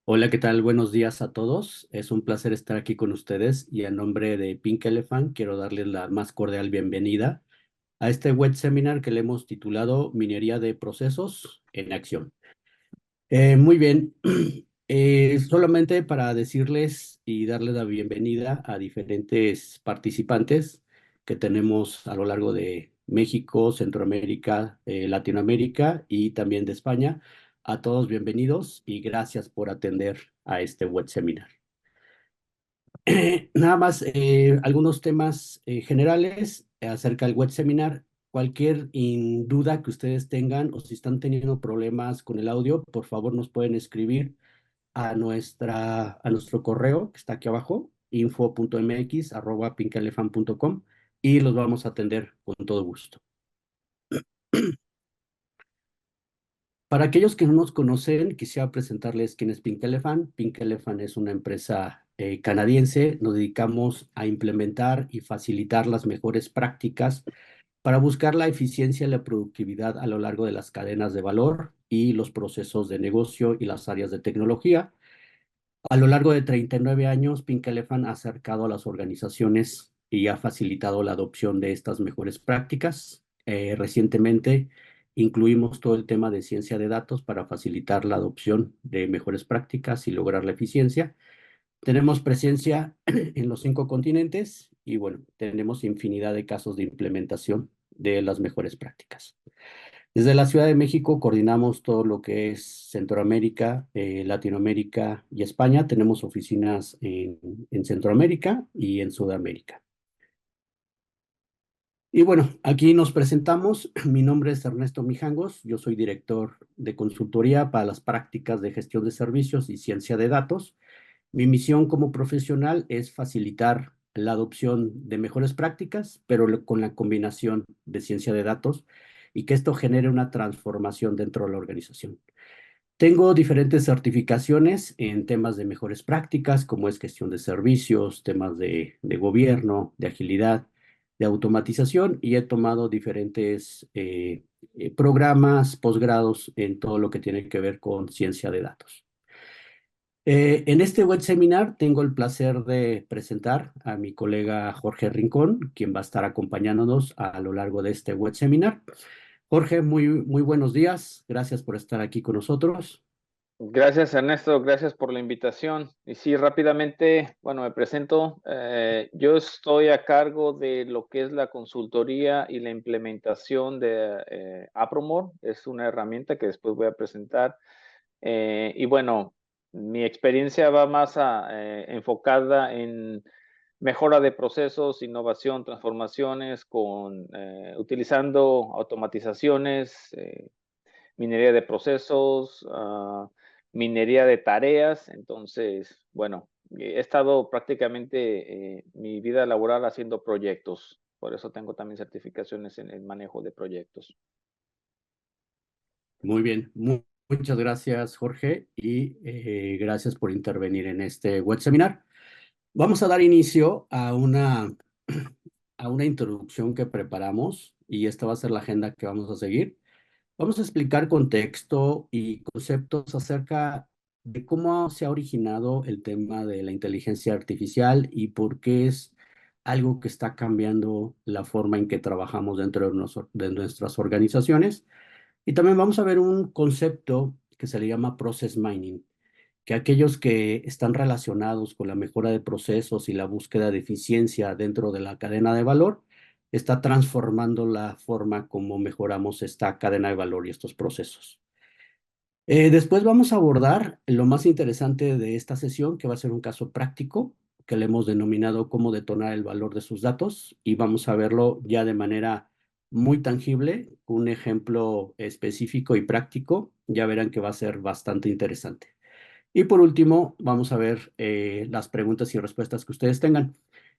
Hola, ¿qué tal? Buenos días a todos. Es un placer estar aquí con ustedes y en nombre de Pink Elephant quiero darles la más cordial bienvenida a este web seminar que le hemos titulado Minería de Procesos en Acción. Muy bien. Solamente para decirles y darles la bienvenida a diferentes participantes que tenemos a lo largo de México, Centroamérica, Latinoamérica y también de España. A todos bienvenidos y gracias por atender a este web seminar. Nada más, algunos temas generales acerca del web seminar. Cualquier duda que ustedes tengan o si están teniendo problemas con el audio, por favor nos pueden escribir a nuestro correo que está aquí abajo, info.mx@pinkelefan.com y los vamos a atender con todo gusto. Para aquellos que no nos conocen, quisiera presentarles quién es Pink Elephant. Pink Elephant es una empresa canadiense. Nos dedicamos a implementar y facilitar las mejores prácticas para buscar la eficiencia y la productividad a lo largo de las cadenas de valor y los procesos de negocio y las áreas de tecnología. A lo largo de 39 años, Pink Elephant ha acercado a las organizaciones y ha facilitado la adopción de estas mejores prácticas. Recientemente incluimos todo el tema de ciencia de datos para facilitar la adopción de mejores prácticas y lograr la eficiencia. Tenemos presencia en los 5 continentes y bueno, tenemos infinidad de casos de implementación de las mejores prácticas. Desde la Ciudad de México coordinamos todo lo que es Centroamérica, Latinoamérica y España. Tenemos oficinas en Centroamérica y en Sudamérica. Y bueno, aquí nos presentamos. Mi nombre es Ernesto Mijangos. Yo soy director de consultoría para las prácticas de gestión de servicios y ciencia de datos. Mi misión como profesional es facilitar la adopción de mejores prácticas, pero con la combinación de ciencia de datos y que esto genere una transformación dentro de la organización. Tengo diferentes certificaciones en temas de mejores prácticas, como es gestión de servicios, temas de gobierno, de agilidad, de automatización, y he tomado diferentes programas, posgrados en todo lo que tiene que ver con ciencia de datos. En este web seminar tengo el placer de presentar a mi colega Jorge Rincón, quien va a estar acompañándonos a lo largo de este web seminar. Jorge, muy buenos días. Gracias por estar aquí con nosotros. Gracias, Ernesto. Gracias por la invitación. Y sí, rápidamente, bueno, me presento. Yo estoy a cargo de lo que es la consultoría y la implementación de Apromore. Es una herramienta que después voy a presentar. Y bueno, mi experiencia va más enfocada en mejora de procesos, innovación, transformaciones, utilizando automatizaciones, minería de procesos, minería de tareas. Entonces, bueno, he estado prácticamente mi vida laboral haciendo proyectos. Por eso tengo también certificaciones en el manejo de proyectos. Muy bien, muchas gracias, Jorge, y gracias por intervenir en este web seminar. Vamos a dar inicio a una introducción que preparamos y esta va a ser la agenda que vamos a seguir. Vamos a explicar contexto y conceptos acerca de cómo se ha originado el tema de la inteligencia artificial y por qué es algo que está cambiando la forma en que trabajamos dentro de nuestras organizaciones. Y también vamos a ver un concepto que se le llama process mining, que aquellos que están relacionados con la mejora de procesos y la búsqueda de eficiencia dentro de la cadena de valor, está transformando la forma como mejoramos esta cadena de valor y estos procesos. Después vamos a abordar lo más interesante de esta sesión, que va a ser un caso práctico, que le hemos denominado cómo detonar el valor de sus datos, y vamos a verlo ya de manera muy tangible, un ejemplo específico y práctico. Ya verán que va a ser bastante interesante. Y por último, vamos a ver las preguntas y respuestas que ustedes tengan.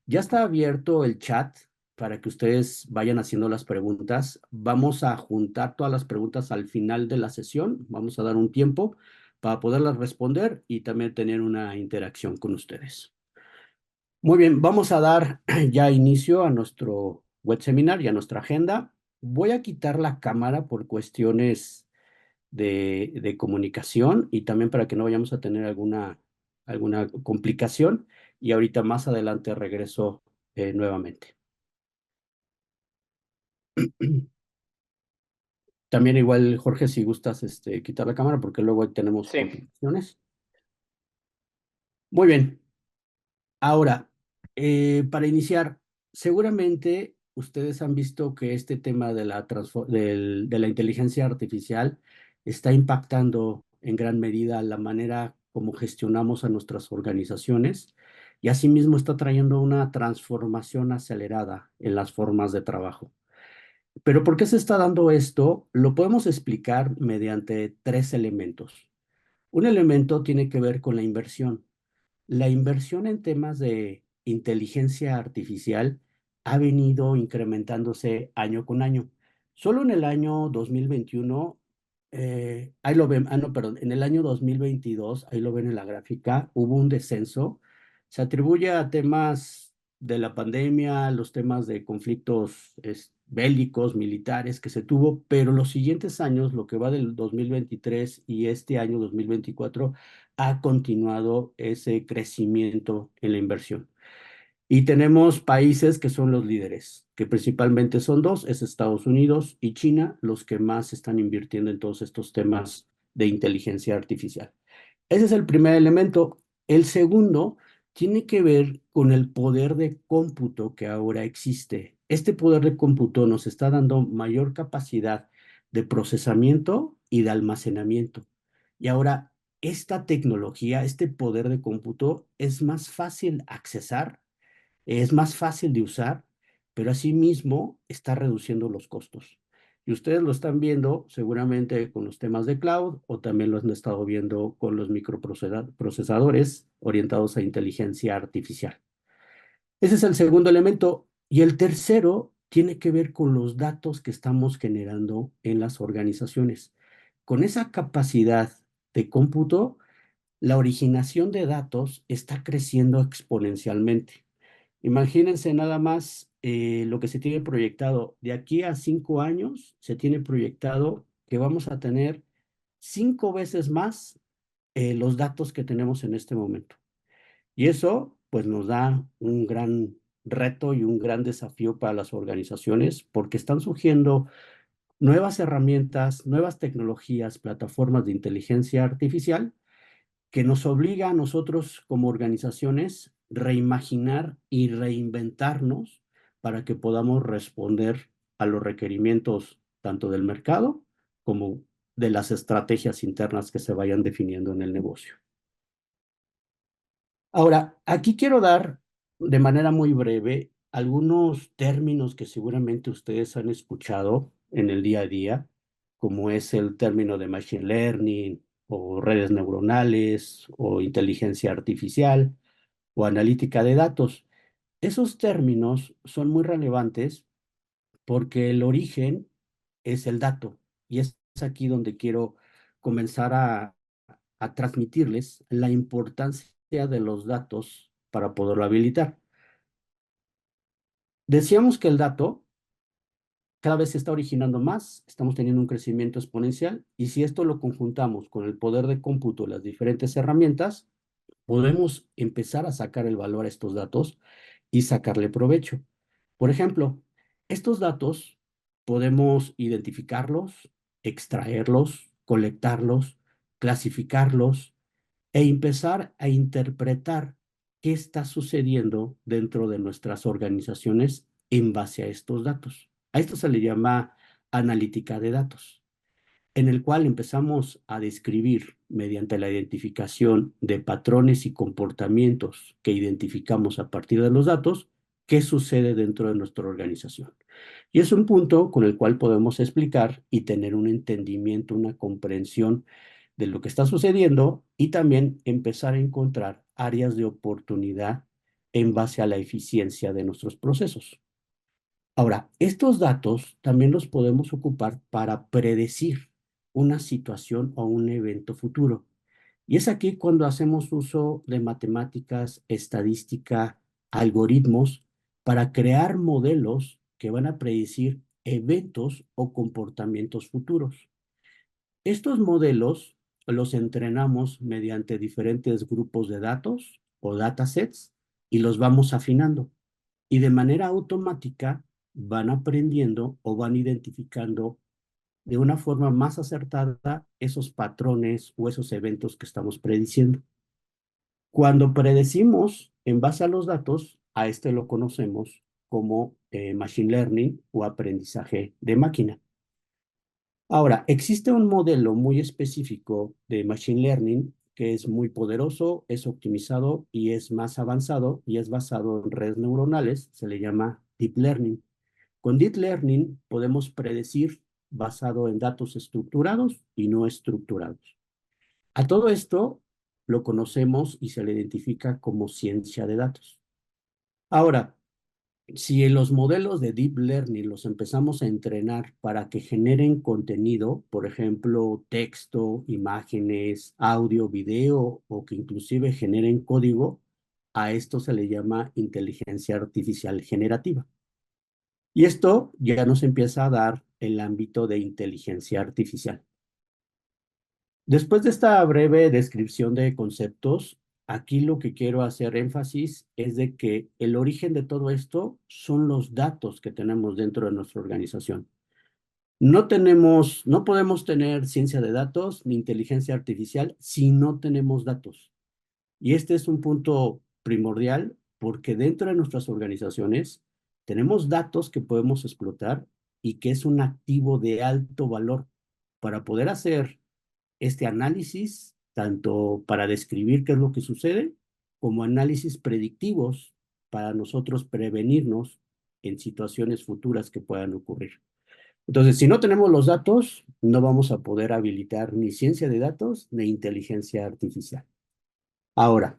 Ya está abierto el chat para que ustedes vayan haciendo las preguntas. Vamos a juntar todas las preguntas al final de la sesión. Vamos a dar un tiempo para poderlas responder y también tener una interacción con ustedes. Muy bien, vamos a dar ya inicio a nuestro web seminar y a nuestra agenda. Voy a quitar la cámara por cuestiones de comunicación y también para que no vayamos a tener alguna complicación. Y ahorita más adelante regreso nuevamente. También igual, Jorge, si gustas quitar la cámara porque luego ahí tenemos Sí, complicaciones. Muy bien. Ahora, para iniciar, seguramente ustedes han visto que este tema de la inteligencia artificial está impactando en gran medida la manera como gestionamos a nuestras organizaciones y asimismo está trayendo una transformación acelerada en las formas de trabajo. Pero ¿por qué se está dando esto? Lo podemos explicar mediante tres elementos. Un elemento tiene que ver con la inversión. La inversión en temas de inteligencia artificial ha venido incrementándose año con año. Solo en el año 2021, ahí lo ven, no, perdón, en el año 2022, ahí lo ven en la gráfica, hubo un descenso. Se atribuye a temas de la pandemia, los temas de conflictos bélicos, militares que se tuvo, pero los siguientes años, lo que va del 2023 y este año 2024, ha continuado ese crecimiento en la inversión. Y tenemos países que son los líderes, que principalmente son dos, es Estados Unidos y China, los que más están invirtiendo en todos estos temas de inteligencia artificial. Ese es el primer elemento. El segundo tiene que ver con el poder de cómputo que ahora existe. Este poder de cómputo nos está dando mayor capacidad de procesamiento y de almacenamiento. Y ahora, esta tecnología, este poder de cómputo es más fácil accesar, es más fácil de usar, pero asimismo está reduciendo los costos. Y ustedes lo están viendo seguramente con los temas de cloud o también lo han estado viendo con los microprocesadores orientados a inteligencia artificial. Ese es el segundo elemento. Y el tercero tiene que ver con los datos que estamos generando en las organizaciones. Con esa capacidad de cómputo, la originación de datos está creciendo exponencialmente. Imagínense nada más lo que se tiene proyectado. De aquí a 5 años se tiene proyectado que vamos a tener 5 veces más los datos que tenemos en este momento. Y eso pues nos da un gran reto y un gran desafío para las organizaciones porque están surgiendo nuevas herramientas, nuevas tecnologías, plataformas de inteligencia artificial que nos obliga a nosotros como organizaciones reimaginar y reinventarnos para que podamos responder a los requerimientos tanto del mercado como de las estrategias internas que se vayan definiendo en el negocio. Ahora, aquí quiero dar de manera muy breve algunos términos que seguramente ustedes han escuchado en el día a día, como es el término de machine learning o redes neuronales o inteligencia artificial o analítica de datos. Esos términos son muy relevantes porque el origen es el dato y es aquí donde quiero comenzar a transmitirles la importancia de los datos para poderlo habilitar. Decíamos que el dato cada vez se está originando más, estamos teniendo un crecimiento exponencial y si esto lo conjuntamos con el poder de cómputo, las diferentes herramientas, podemos empezar a sacar el valor a estos datos y sacarle provecho. Por ejemplo, estos datos podemos identificarlos, extraerlos, colectarlos, clasificarlos e empezar a interpretar qué está sucediendo dentro de nuestras organizaciones en base a estos datos. A esto se le llama analítica de datos, en el cual empezamos a describir mediante la identificación de patrones y comportamientos que identificamos a partir de los datos, qué sucede dentro de nuestra organización. Y es un punto con el cual podemos explicar y tener un entendimiento, una comprensión de lo que está sucediendo y también empezar a encontrar áreas de oportunidad en base a la eficiencia de nuestros procesos. Ahora, estos datos también los podemos ocupar para predecir una situación o un evento futuro. Y es aquí cuando hacemos uso de matemáticas, estadística, algoritmos para crear modelos que van a predecir eventos o comportamientos futuros. Estos modelos los entrenamos mediante diferentes grupos de datos o datasets y los vamos afinando. Y de manera automática van aprendiendo o van identificando de una forma más acertada esos patrones o esos eventos que estamos prediciendo. Cuando predecimos en base a los datos, a este lo conocemos como machine learning o aprendizaje de máquina. Ahora, existe un modelo muy específico de machine learning que es muy poderoso, es optimizado y es más avanzado y es basado en redes neuronales, se le llama deep learning. Con deep learning podemos predecir basado en datos estructurados y no estructurados. A todo esto lo conocemos y se le identifica como ciencia de datos. Ahora, si en los modelos de deep learning los empezamos a entrenar para que generen contenido, por ejemplo, texto, imágenes, audio, video o que inclusive generen código, a esto se le llama inteligencia artificial generativa. Y esto ya nos empieza a dar el ámbito de inteligencia artificial. Después de esta breve descripción de conceptos, aquí lo que quiero hacer énfasis es de que el origen de todo esto son los datos que tenemos dentro de nuestra organización. No podemos tener ciencia de datos ni inteligencia artificial si no tenemos datos. Y este es un punto primordial porque dentro de nuestras organizaciones tenemos datos que podemos explotar y que es un activo de alto valor para poder hacer este análisis, tanto para describir qué es lo que sucede, como análisis predictivos para nosotros prevenirnos en situaciones futuras que puedan ocurrir. Entonces, si no tenemos los datos, no vamos a poder habilitar ni ciencia de datos ni inteligencia artificial. Ahora,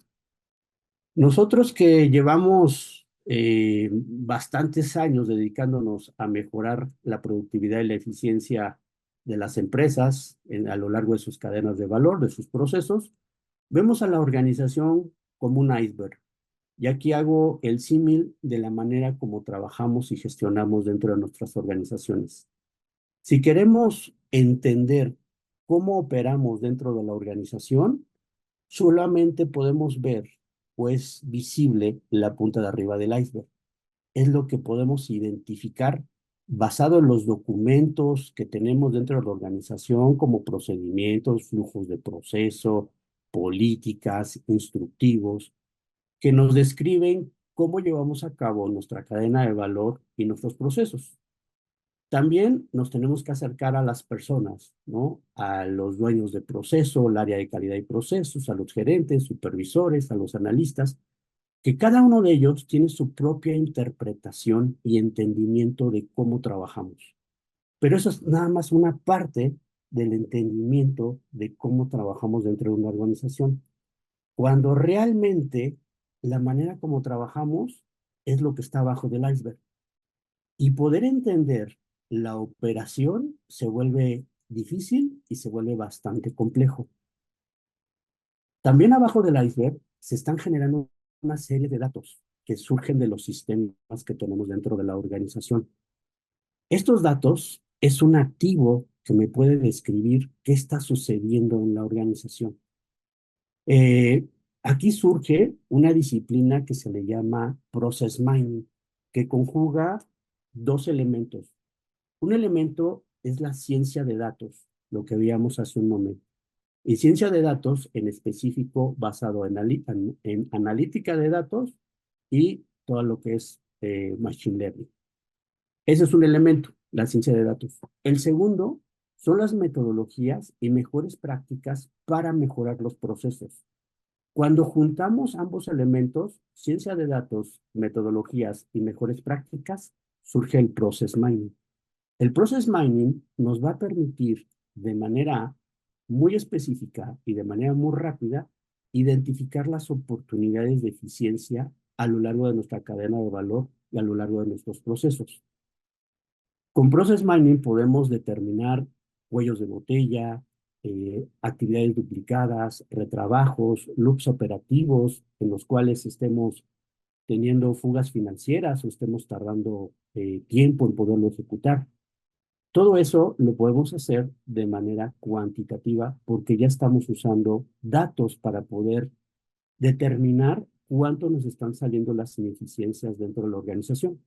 nosotros que llevamos bastantes años dedicándonos a mejorar la productividad y la eficiencia de las empresas a lo largo de sus cadenas de valor, de sus procesos, vemos a la organización como un iceberg. Y aquí hago el símil de la manera como trabajamos y gestionamos dentro de nuestras organizaciones. Si queremos entender cómo operamos dentro de la organización, solamente podemos ver o es visible la punta de arriba del iceberg. Es lo que podemos identificar basado en los documentos que tenemos dentro de la organización, como procedimientos, flujos de proceso, políticas, instructivos, que nos describen cómo llevamos a cabo nuestra cadena de valor y nuestros procesos. También nos tenemos que acercar a las personas, ¿no? A los dueños de proceso, el área de calidad y procesos, a los gerentes, supervisores, a los analistas, que cada uno de ellos tiene su propia interpretación y entendimiento de cómo trabajamos. Pero eso es nada más una parte del entendimiento de cómo trabajamos dentro de una organización. Cuando realmente la manera como trabajamos es lo que está abajo del iceberg. Y poder entender la operación se vuelve difícil y se vuelve bastante complejo. También abajo del iceberg se están generando una serie de datos que surgen de los sistemas que tenemos dentro de la organización. Estos datos es un activo que me puede describir qué está sucediendo en la organización. Eh, Aquí surge una disciplina que se le llama Process Mining, que conjuga dos elementos. Un elemento es la ciencia de datos, lo que veíamos hace un momento. Y ciencia de datos en específico basado en analítica de datos y todo lo que es machine learning. Ese es un elemento, la ciencia de datos. El segundo son las metodologías y mejores prácticas para mejorar los procesos. Cuando juntamos ambos elementos, ciencia de datos, metodologías y mejores prácticas, surge el process mining. El process mining nos va a permitir de manera muy específica y de manera muy rápida identificar las oportunidades de eficiencia a lo largo de nuestra cadena de valor y a lo largo de nuestros procesos. Con process mining podemos determinar cuellos de botella, actividades duplicadas, retrabajos, loops operativos en los cuales estemos teniendo fugas financieras o estemos tardando tiempo en poderlo ejecutar. Todo eso lo podemos hacer de manera cuantitativa porque ya estamos usando datos para poder determinar cuánto nos están saliendo las ineficiencias dentro de la organización.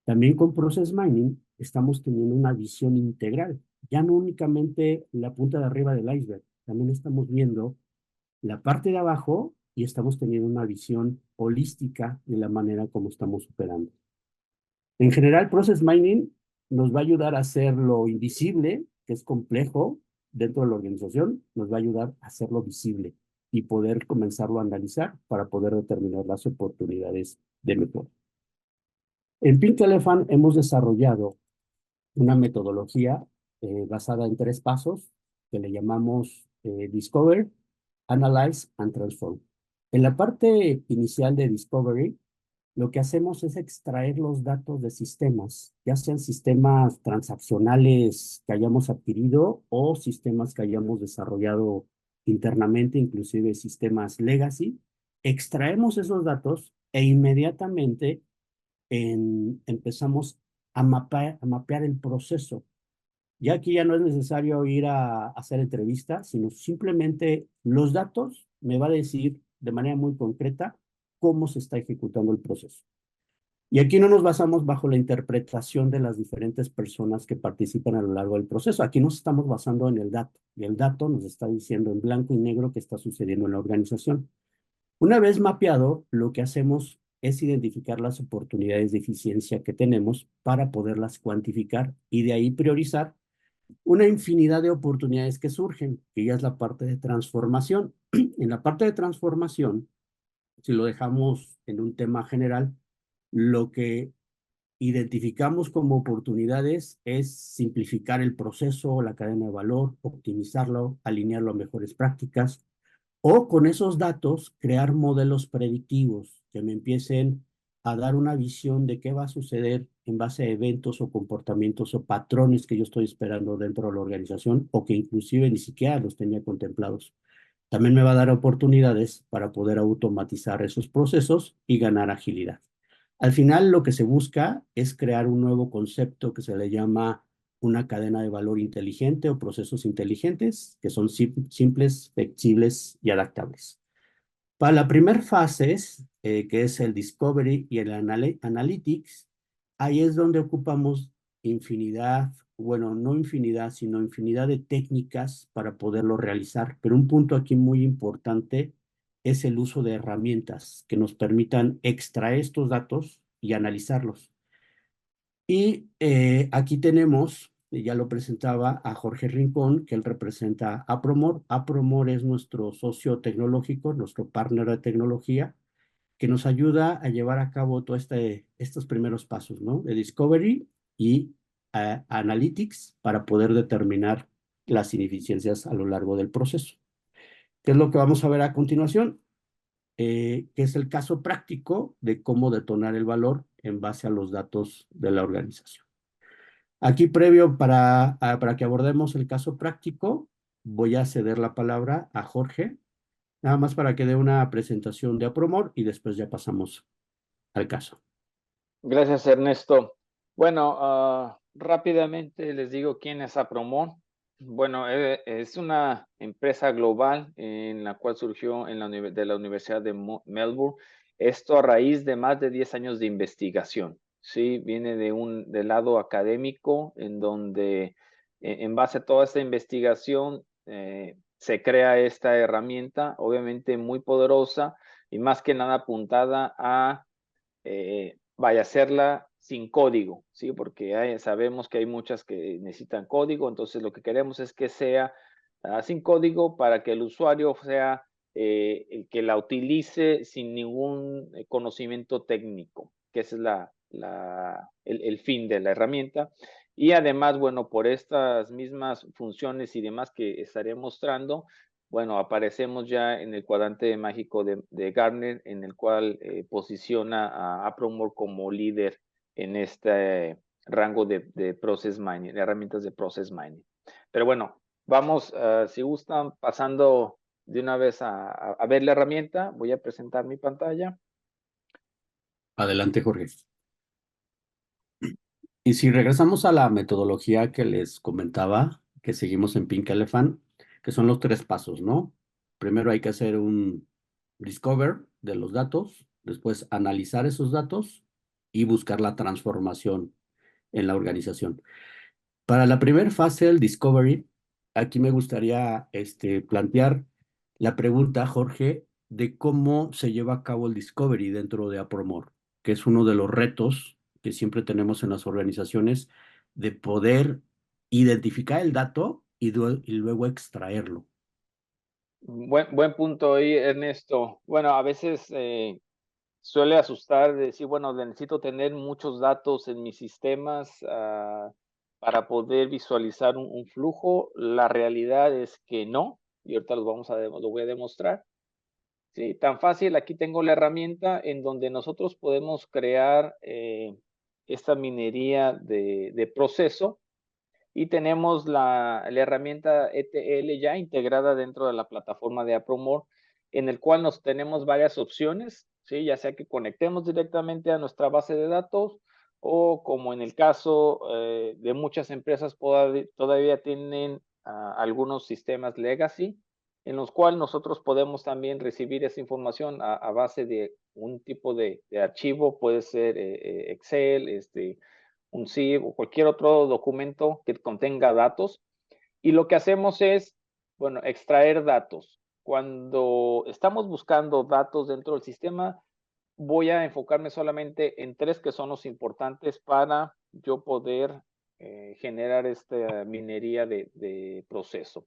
También con Process Mining estamos teniendo una visión integral, ya no únicamente la punta de arriba del iceberg, también estamos viendo la parte de abajo y estamos teniendo una visión holística de la manera como estamos operando. En general, Process Mining nos va a ayudar a hacer lo invisible, que es complejo dentro de la organización, nos va a ayudar a hacerlo visible y poder comenzarlo a analizar para poder determinar las oportunidades de mejora. En Pink Elephant hemos desarrollado una metodología basada en 3 pasos que le llamamos Discover, Analyze and Transform. En la parte inicial de Discovery, lo que hacemos es extraer los datos de sistemas, ya sean sistemas transaccionales que hayamos adquirido o sistemas que hayamos desarrollado internamente, inclusive sistemas legacy. Extraemos esos datos e inmediatamente empezamos a mapear el proceso. Ya aquí ya no es necesario ir a hacer entrevistas, sino simplemente los datos me va a decir de manera muy concreta cómo se está ejecutando el proceso. Y aquí no nos basamos bajo la interpretación de las diferentes personas que participan a lo largo del proceso. Aquí nos estamos basando en el dato. Y el dato nos está diciendo en blanco y negro qué está sucediendo en la organización. Una vez mapeado, lo que hacemos es identificar las oportunidades de eficiencia que tenemos para poderlas cuantificar y de ahí priorizar una infinidad de oportunidades que surgen, que ya es la parte de transformación. En la parte de transformación, si lo dejamos en un tema general, lo que identificamos como oportunidades es simplificar el proceso, la cadena de valor, optimizarlo, alinearlo a mejores prácticas, o con esos datos crear modelos predictivos que me empiecen a dar una visión de qué va a suceder en base a eventos o comportamientos o patrones que yo estoy esperando dentro de la organización o que inclusive ni siquiera los tenía contemplados. También me va a dar oportunidades para poder automatizar esos procesos y ganar agilidad. Al final, lo que se busca es crear un nuevo concepto que se le llama una cadena de valor inteligente o procesos inteligentes, que son simples, flexibles y adaptables. Para la primera fase, que es el Discovery y el Analytics, ahí es donde ocupamos infinidad, bueno, no infinidad, sino infinidad de técnicas para poderlo realizar. Pero un punto aquí muy importante es el uso de herramientas que nos permitan extraer estos datos y analizarlos. Y aquí tenemos, ya lo presentaba a Jorge Rincón, que él representa a Promor. Apromor es nuestro socio tecnológico, nuestro partner de tecnología, que nos ayuda a llevar a cabo todos estos primeros pasos, ¿no? De Discovery y Analytics para poder determinar las ineficiencias a lo largo del proceso. ¿Qué es lo que vamos a ver a continuación? Que es el caso práctico de cómo detonar el valor en base a los datos de la organización. Aquí, previo para que abordemos el caso práctico, voy a ceder la palabra a Jorge, nada más para que dé una presentación de Apromor y después ya pasamos al caso. Gracias, Ernesto. Bueno, rápidamente les digo quién es Apromor. Bueno, es una empresa global en la cual surgió de la Universidad de Melbourne. Esto a raíz de más de 10 años de investigación. Sí, viene del lado académico, en donde en base a toda esta investigación se crea esta herramienta, obviamente muy poderosa y más que nada apuntada a vaya a hacerla sin código, ¿sí? Porque sabemos que hay muchas que necesitan código, entonces lo que queremos es que sea sin código para que el usuario sea el que la utilice sin ningún conocimiento técnico, que ese es el fin de la herramienta. Y además, bueno, por estas mismas funciones y demás que estaré mostrando, bueno, aparecemos ya en el cuadrante mágico de Gartner, en el cual posiciona a Apromore como líder en este rango de Process Mining, de herramientas de Process Mining. Pero bueno, vamos, si gustan, pasando de una vez a ver la herramienta. Voy a presentar mi pantalla. Adelante, Jorge. Y si regresamos a la metodología que les comentaba, que seguimos en Pink Elephant, que son los tres pasos, ¿no? Primero hay que hacer un discover de los datos, después analizar esos datos y buscar la transformación en la organización. Para la primera fase del discovery, aquí me gustaría plantear la pregunta, Jorge, de cómo se lleva a cabo el discovery dentro de Apromore, que es uno de los retos que siempre tenemos en las organizaciones de poder identificar el dato y luego extraerlo. Buen punto ahí, Ernesto. Bueno, a veces suele asustar decir, bueno, necesito tener muchos datos en mis sistemas para poder visualizar un flujo. La realidad es que no, y ahorita lo voy a demostrar. Sí, tan fácil, aquí tengo la herramienta en donde nosotros podemos crear esta minería de proceso y tenemos la herramienta ETL ya integrada dentro de la plataforma de Apromore, en el cual nos tenemos varias opciones, ¿sí? Ya sea que conectemos directamente a nuestra base de datos o como en el caso de muchas empresas todavía tienen algunos sistemas legacy, en los cuales nosotros podemos también recibir esa información a base de un tipo de archivo, puede ser Excel, un zip o cualquier otro documento que contenga datos. Y lo que hacemos es, bueno, extraer datos. Cuando estamos buscando datos dentro del sistema, voy a enfocarme solamente en tres que son los importantes para yo poder generar esta minería de proceso.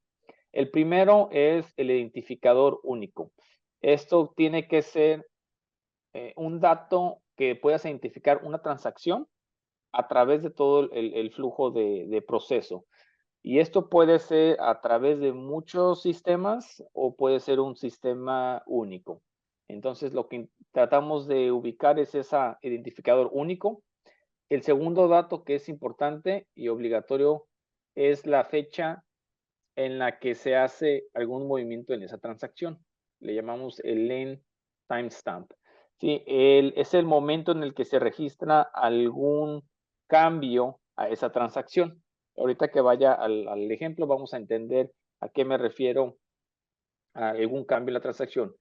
El primero es el identificador único. Esto tiene que ser un dato que puedas identificar una transacción a través de todo el flujo de proceso. Y esto puede ser a través de muchos sistemas o puede ser un sistema único. Entonces, lo que tratamos de ubicar es ese identificador único. El segundo dato que es importante y obligatorio es la fecha en la que se hace algún movimiento en esa transacción. Le llamamos el lane timestamp. Sí, es el momento en el que se registra algún cambio a esa transacción. Ahorita que vaya al ejemplo, vamos a entender a qué me refiero a algún cambio en la transacción.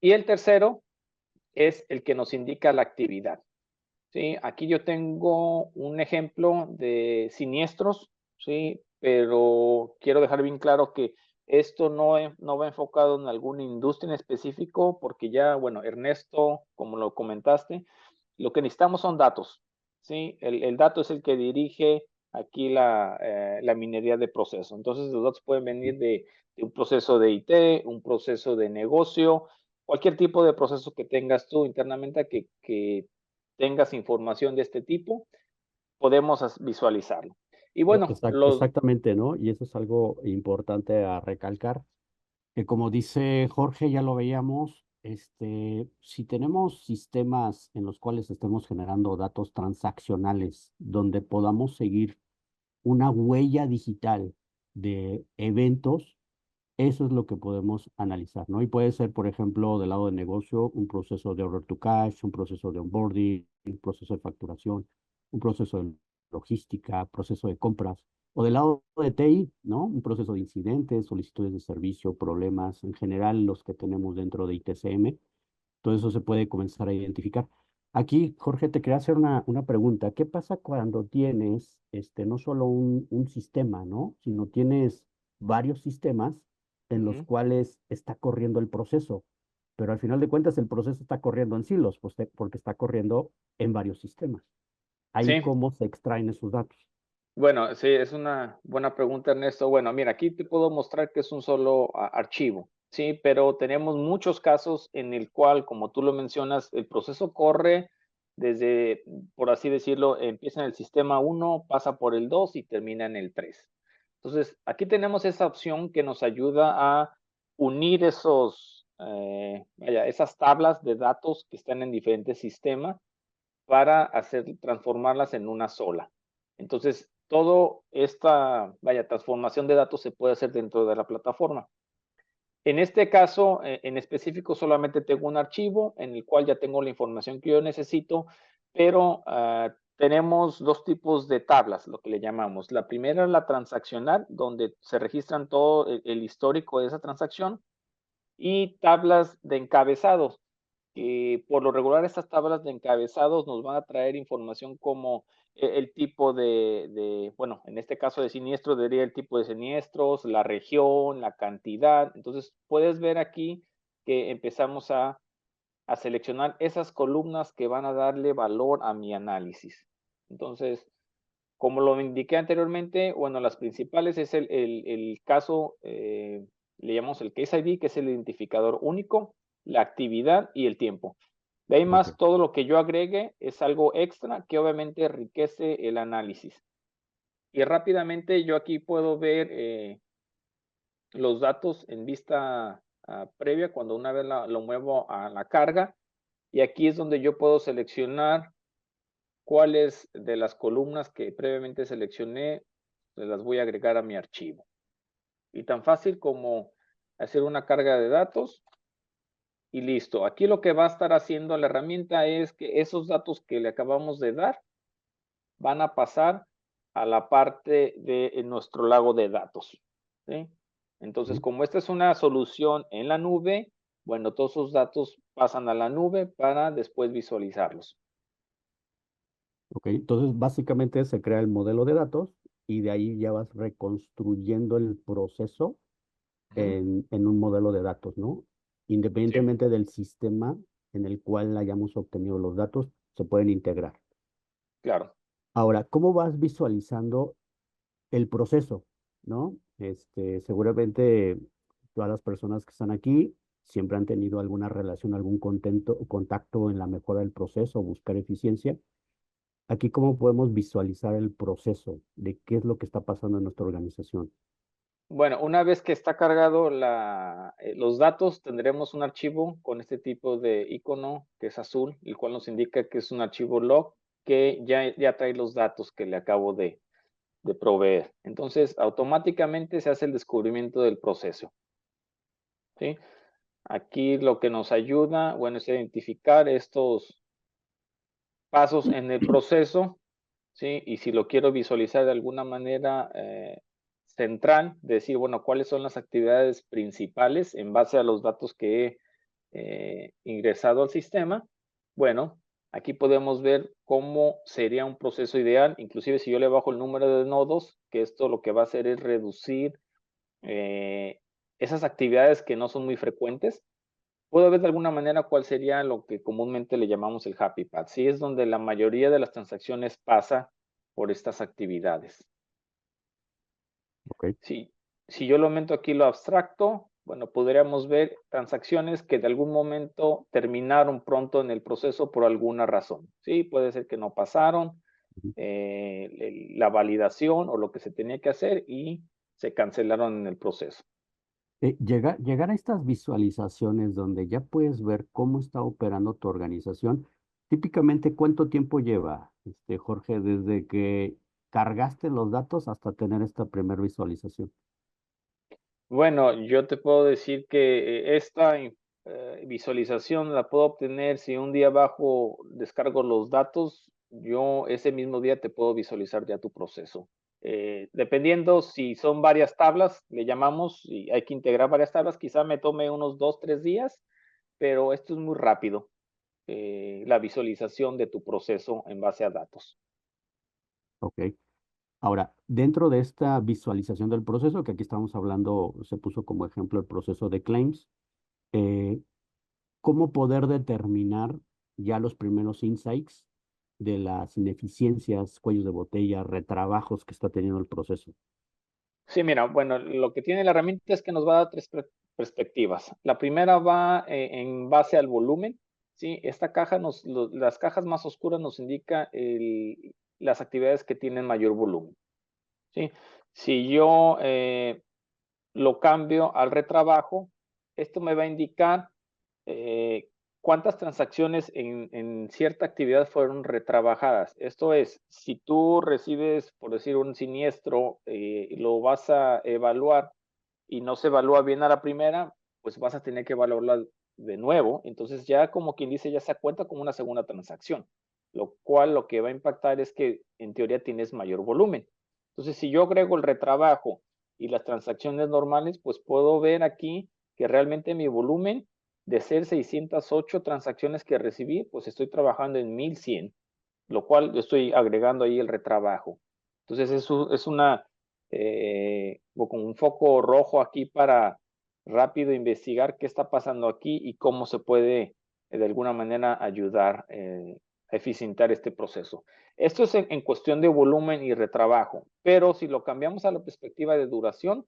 Y el tercero es el que nos indica la actividad. ¿Sí? Aquí yo tengo un ejemplo de siniestros, ¿sí? Pero quiero dejar bien claro que esto no va enfocado en alguna industria en específico, porque ya, bueno, Ernesto, como lo comentaste, lo que necesitamos son datos, ¿sí? El dato es el que dirige aquí la minería de proceso. Entonces, los datos pueden venir de un proceso de IT, un proceso de negocio, cualquier tipo de proceso que tengas tú internamente que tengas información de este tipo, podemos visualizarlo. Y bueno, Exactamente, ¿no? Y eso es algo importante a recalcar, que como dice Jorge, ya lo veíamos, si tenemos sistemas en los cuales estemos generando datos transaccionales, donde podamos seguir una huella digital de eventos, eso es lo que podemos analizar, ¿no? Y puede ser, por ejemplo, del lado de negocio, un proceso de order to cash, un proceso de onboarding, un proceso de facturación, un proceso de logística, proceso de compras, o del lado de TI, ¿no? Un proceso de incidentes, solicitudes de servicio, problemas, en general los que tenemos dentro de ITCM, todo eso se puede comenzar a identificar. Aquí, Jorge, te quería hacer una pregunta. ¿Qué pasa cuando tienes no solo un sistema, ¿no? Sino tienes varios sistemas en los cuales está corriendo el proceso, pero al final de cuentas el proceso está corriendo en silos, pues, porque está corriendo en varios sistemas. Ahí sí, cómo se extraen esos datos. bueno, sí, es una buena pregunta, Ernesto. Bueno, mira, aquí te puedo mostrar que es un solo archivo, sí, pero tenemos muchos casos en el cual, como tú lo mencionas, el proceso corre desde, por así decirlo, empieza en el sistema 1, pasa por el 2 y termina en el 3. Entonces, aquí tenemos esa opción que nos ayuda a unir esas tablas de datos que están en diferentes sistemas para transformarlas en una sola. Entonces, todo esta, transformación de datos se puede hacer dentro de la plataforma. En este caso, en específico, solamente tengo un archivo en el cual ya tengo la información que yo necesito, pero tenemos dos tipos de tablas, lo que le llamamos. La primera es la transaccional, donde se registran todo el histórico de esa transacción, y tablas de encabezados. Por lo regular, estas tablas de encabezados nos van a traer información como el tipo bueno, en este caso de siniestro, diría el tipo de siniestros, la región, la cantidad. Entonces, puedes ver aquí que empezamos a seleccionar esas columnas que van a darle valor a mi análisis. Entonces, como lo indiqué anteriormente, bueno, las principales es el caso, le llamamos el Case ID, que es el identificador único, la actividad y el tiempo. De ahí Ok, más, todo lo que yo agregue es algo extra que obviamente enriquece el análisis. Y rápidamente yo aquí puedo ver los datos en vista previa cuando una vez lo muevo a la carga. Y aquí es donde yo puedo seleccionar cuáles de las columnas que previamente seleccioné las voy a agregar a mi archivo. Y tan fácil como hacer una carga de datos y listo. Aquí lo que va a estar haciendo la herramienta es que esos datos que le acabamos de dar van a pasar a la parte de nuestro lago de datos. ¿Sí? Entonces, ujú, como esta es una solución en la nube, bueno, todos esos datos pasan a la nube para después visualizarlos. ok. Entonces, básicamente se crea el modelo de datos y de ahí ya vas reconstruyendo el proceso Ujú. en un modelo de datos, ¿no? Sí, Independientemente del sistema en el cual hayamos obtenido los datos, se pueden integrar. claro. Ahora, ¿cómo vas visualizando el proceso, ¿no? Seguramente todas las personas que están aquí siempre han tenido alguna relación, algún contacto en la mejora del proceso, buscar eficiencia. Aquí, ¿cómo podemos visualizar el proceso de qué es lo que está pasando en nuestra organización? Bueno, una vez que está cargado los datos, tendremos un archivo con este tipo de icono que es azul, el cual nos indica que es un archivo log que ya trae los datos que le acabo de proveer. Entonces, automáticamente se hace el descubrimiento del proceso, ¿sí? Aquí lo que nos ayuda, bueno, es identificar estos pasos en el proceso, ¿sí? Y si lo quiero visualizar de alguna manera central, decir, bueno, cuáles son las actividades principales en base a los datos que he ingresado al sistema. Bueno, aquí podemos ver cómo sería un proceso ideal, inclusive si yo le bajo el número de nodos, que esto lo que va a hacer es reducir eh, esas actividades que no son muy frecuentes. Puedo ver de alguna manera cuál sería lo que comúnmente le llamamos el happy path. Sí, es donde la mayoría de las transacciones pasa por estas actividades. ¿Ok? Si yo lo aumento aquí lo abstracto, bueno, podríamos ver transacciones que de algún momento terminaron pronto en el proceso por alguna razón. Sí, puede ser que no pasaron Ujú. la validación o lo que se tenía que hacer y se cancelaron en el proceso. Llegar a estas visualizaciones donde ya puedes ver cómo está operando tu organización, típicamente, ¿cuánto tiempo lleva, Jorge, desde que cargaste los datos hasta tener esta primera visualización? Bueno, yo te puedo decir que esta visualización la puedo obtener si un día bajo, descargo los datos, yo ese mismo día te puedo visualizar ya tu proceso. Dependiendo si son varias tablas, le llamamos, y hay que integrar varias tablas, quizá me tome unos 2, 3 días, pero esto es muy rápido, la visualización de tu proceso en base a datos. Ok. Ahora, dentro de esta visualización del proceso, que aquí estamos hablando, se puso como ejemplo el proceso de claims, eh, ¿cómo poder determinar ya los primeros insights de las ineficiencias, cuellos de botella, retrabajos que está teniendo el proceso? Sí, mira, bueno, lo que tiene la herramienta es que nos va a dar tres perspectivas. La primera va en base al volumen, ¿sí? Esta caja las cajas más oscuras nos indica las actividades que tienen mayor volumen, ¿sí? Si yo lo cambio al retrabajo, esto me va a indicar eh, cuántas transacciones en cierta actividad fueron retrabajadas. Esto es, si tú recibes, por decir, un siniestro, lo vas a evaluar y no se evalúa bien a la primera, pues vas a tener que evaluarla de nuevo. Entonces ya como quien dice, ya se cuenta como una segunda transacción. lo cual lo que va a impactar es que en teoría tienes mayor volumen. Entonces, si yo agrego el retrabajo y las transacciones normales, pues puedo ver aquí que realmente mi volumen de ser 608 transacciones que recibí, pues estoy trabajando en 1100, lo cual estoy agregando ahí el retrabajo. Entonces, eso es como un foco rojo aquí para rápido investigar qué está pasando aquí y cómo se puede de alguna manera ayudar a eficientar este proceso. Esto es en cuestión de volumen y retrabajo, pero si lo cambiamos a la perspectiva de duración,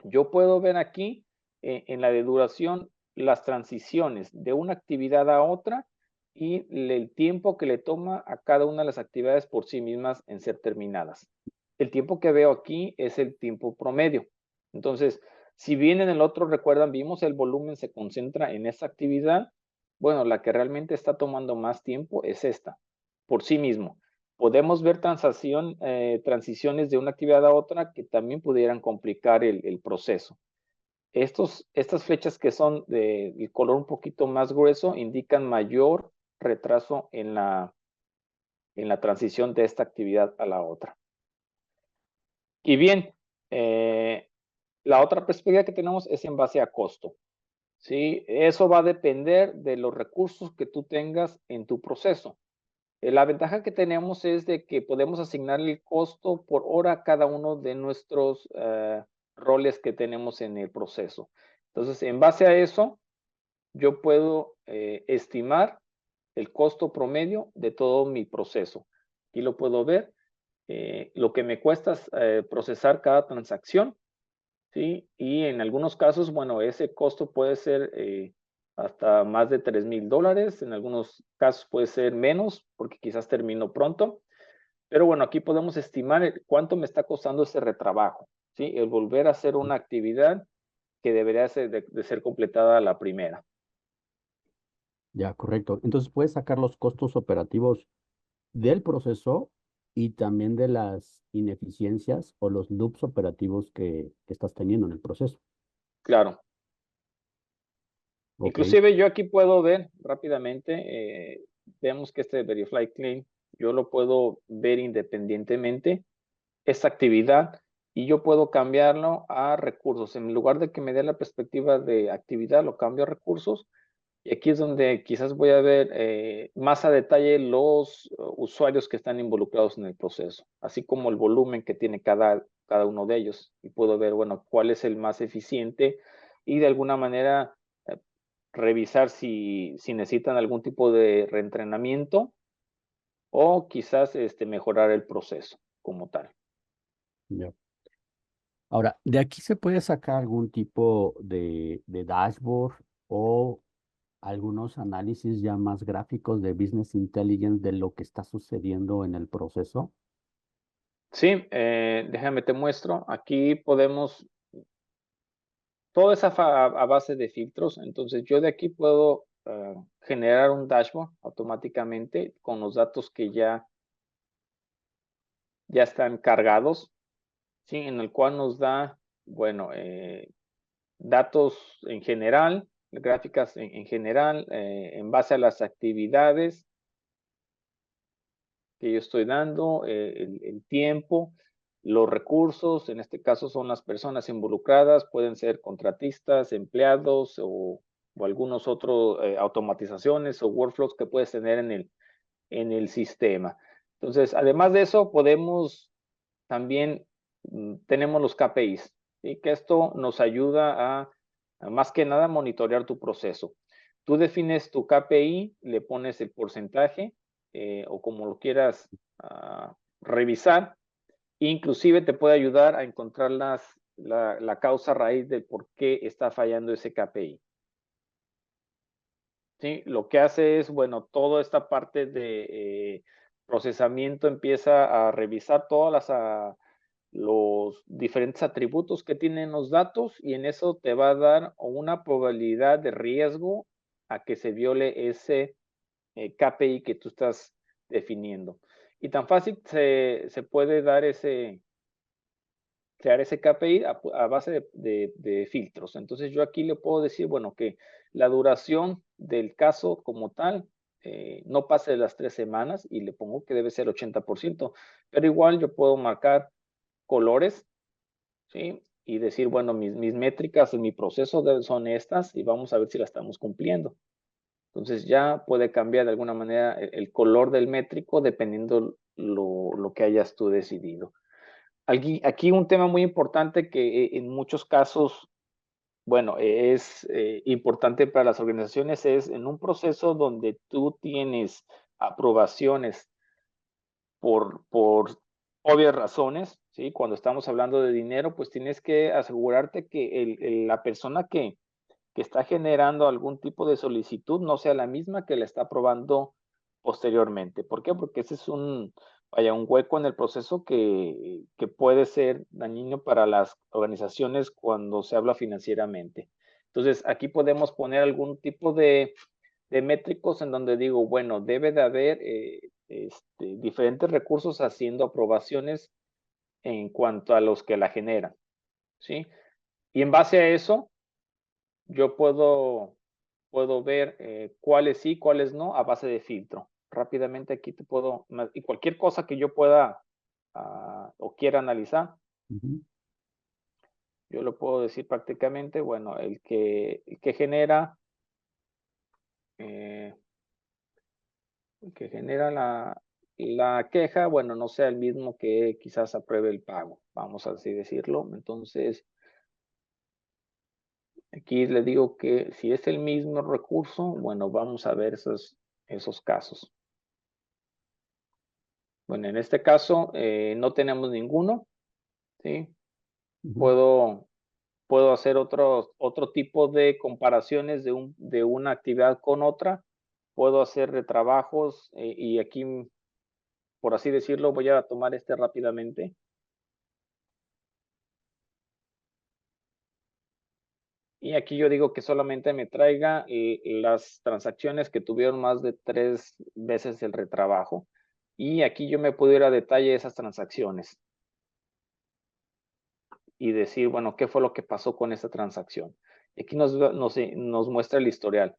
yo puedo ver aquí en la de duración las transiciones de una actividad a otra y el tiempo que le toma a cada una de las actividades por sí mismas en ser terminadas. El tiempo que veo aquí es el tiempo promedio. Entonces, si bien en el otro, recuerdan, vimos el volumen se concentra en esta actividad, bueno, la que realmente está tomando más tiempo es esta, por sí mismo. Podemos ver transiciones de una actividad a otra que también pudieran complicar el proceso. Estas flechas que son de color un poquito más grueso indican mayor retraso en la transición de esta actividad a la otra. Y bien, la otra perspectiva que tenemos es en base a costo. ¿Sí? Eso va a depender de los recursos que tú tengas en tu proceso. La ventaja que tenemos es de que podemos asignar el costo por hora a cada uno de nuestros roles que tenemos en el proceso. Entonces, en base a eso, yo puedo estimar el costo promedio de todo mi proceso. Aquí lo puedo ver, lo que me cuesta procesar cada transacción, ¿sí? Y en algunos casos, bueno, ese costo puede ser hasta más de $3,000. En algunos casos puede ser menos porque quizás termino pronto. Pero bueno, aquí podemos estimar cuánto me está costando ese retrabajo, ¿sí? El volver a hacer una actividad que debería de ser completada a la primera. Ya, correcto. Entonces puedes sacar los costos operativos del proceso y también de las ineficiencias o los loops operativos que estás teniendo en el proceso. Claro. Ok, Inclusive yo aquí puedo ver rápidamente, vemos que este Verify Clean, yo lo puedo ver independientemente, esta actividad, y yo puedo cambiarlo a recursos. En lugar de que me dé la perspectiva de actividad, lo cambio a recursos. Y aquí es donde quizás voy a ver más a detalle los usuarios que están involucrados en el proceso, así como el volumen que tiene cada uno de ellos. Y puedo ver, bueno, cuál es el más eficiente y de alguna manera eh, revisar si necesitan algún tipo de reentrenamiento o quizás mejorar el proceso como tal. ya. Ahora, de aquí se puede sacar algún tipo de dashboard o algunos análisis ya más gráficos de business intelligence de lo que está sucediendo en el proceso. Sí, déjame te muestro. Aquí podemos, todo es a base de filtros. Entonces yo de aquí puedo generar un dashboard automáticamente con los datos que ya están cargados, ¿sí? En el cual nos da, bueno, datos en general, gráficas en general, en base a las actividades que yo estoy dando, el tiempo, los recursos, en este caso son las personas involucradas, pueden ser contratistas, empleados o algunos otros automatizaciones o workflows que puedes tener en el sistema. Entonces, además de eso, podemos también, tenemos los KPIs, ¿sí? Que esto nos ayuda a más que nada monitorear tu proceso. Tú defines tu KPI, le pones el porcentaje o como lo quieras revisar. Inclusive te puede ayudar a encontrar la causa raíz de por qué está fallando ese KPI. ¿Sí? Lo que hace es, bueno, toda esta parte de procesamiento empieza a revisar todas los diferentes atributos que tienen los datos y en eso te va a dar una probabilidad de riesgo a que se viole ese KPI que tú estás definiendo. Y tan fácil se puede dar crear ese KPI a base de filtros. Entonces yo aquí le puedo decir, bueno, que la duración del caso como tal no pase de las 3 semanas y le pongo que debe ser 80%, pero igual yo puedo marcar colores, ¿sí? Y decir, bueno, mis métricas en mi proceso son estas y vamos a ver si las estamos cumpliendo. Entonces ya puede cambiar de alguna manera el color del métrico dependiendo lo que hayas tú decidido. Aquí un tema muy importante que en muchos casos, bueno, es importante para las organizaciones es en un proceso donde tú tienes aprobaciones por obvias razones, ¿sí? Cuando estamos hablando de dinero, pues tienes que asegurarte que la persona que está generando algún tipo de solicitud no sea la misma que la está aprobando posteriormente. ¿Por qué? Porque ese es un hueco en el proceso que puede ser dañino para las organizaciones cuando se habla financieramente. Entonces, aquí podemos poner algún tipo de métricos en donde digo, bueno, debe de haber diferentes recursos haciendo aprobaciones en cuanto a los que la generan, ¿sí? Y en base a eso, yo puedo ver cuáles sí, cuáles no, a base de filtro. Rápidamente aquí te puedo, y cualquier cosa que yo pueda o quiera analizar, Ujú. yo lo puedo decir prácticamente, bueno, el que genera, eh, la queja, bueno, no sea el mismo que quizás apruebe el pago, vamos a así decirlo. Entonces, aquí le digo que si es el mismo recurso, bueno, vamos a ver esos casos. Bueno, en este caso no tenemos ninguno, ¿sí? Ujú. Puedo hacer otro tipo de comparaciones de una actividad con otra. Puedo hacer retrabajos y aquí, por así decirlo, voy a tomar este rápidamente. Y aquí yo digo que solamente me traiga las transacciones que tuvieron más de 3 veces el retrabajo. Y aquí yo me puedo ir a detalle de esas transacciones y decir, bueno, ¿qué fue lo que pasó con esta transacción? Y aquí nos muestra el historial,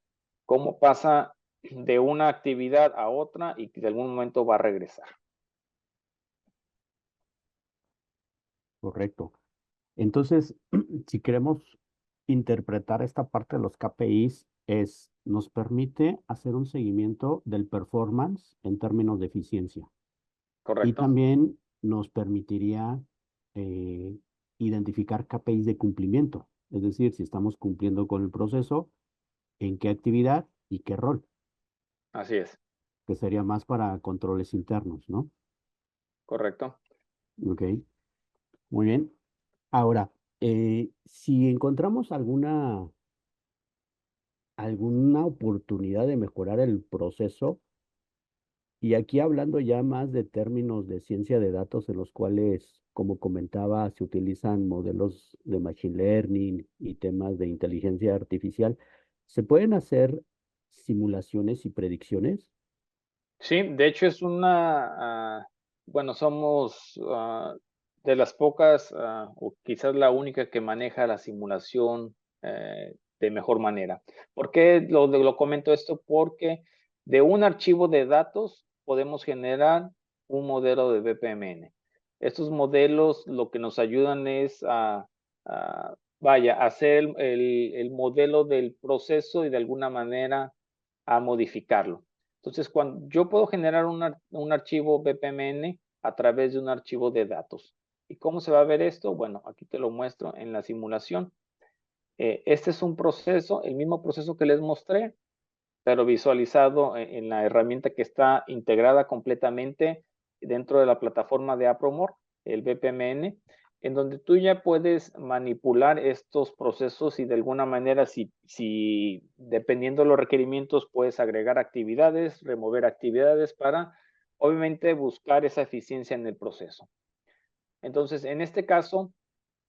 cómo pasa de una actividad a otra y que de algún momento va a regresar. Correcto. Entonces, si queremos interpretar esta parte de los KPIs, nos permite hacer un seguimiento del performance en términos de eficiencia. Y ¿Correcto? también nos permitiría eh, identificar KPIs de cumplimiento, es decir, si estamos cumpliendo con el proceso, en qué actividad y qué rol, Así es, que sería más para controles internos, ¿no? correcto. Ok, muy bien. Ahora, si encontramos alguna oportunidad de mejorar el proceso, y aquí hablando ya más de términos de ciencia de datos en los cuales, como comentaba, se utilizan modelos de machine learning y temas de inteligencia artificial, ¿se pueden hacer simulaciones y predicciones? Sí, de hecho es bueno, somos de las pocas o quizás la única que maneja la simulación de mejor manera. ¿Por qué lo comento esto? Porque de un archivo de datos podemos generar un modelo de BPMN. Estos modelos lo que nos ayudan es vaya, a hacer el modelo del proceso y de alguna manera a modificarlo. Entonces, cuando yo puedo generar un archivo BPMN a través de un archivo de datos. ¿Y cómo se va a ver esto? Bueno, aquí te lo muestro en la simulación. Este es un proceso, el mismo proceso que les mostré, pero visualizado en la herramienta que está integrada completamente dentro de la plataforma de Apromore, el BPMN, en donde tú ya puedes manipular estos procesos y de alguna manera, si dependiendo de los requerimientos, puedes agregar actividades, remover actividades para, obviamente, buscar esa eficiencia en el proceso. Entonces, en este caso,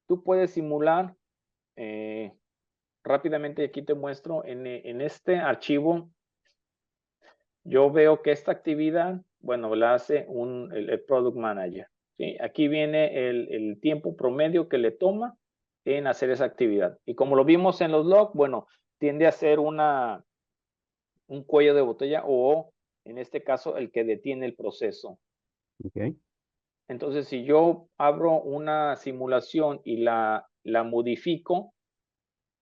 tú puedes simular rápidamente, aquí te muestro en este archivo. Yo veo que esta actividad, bueno, la hace el Product Manager, ¿sí? Aquí viene el tiempo promedio que le toma en hacer esa actividad. Y como lo vimos en los logs, bueno, tiende a ser un cuello de botella o, en este caso, el que detiene el proceso. Ok. Entonces, si yo abro una simulación y la modifico,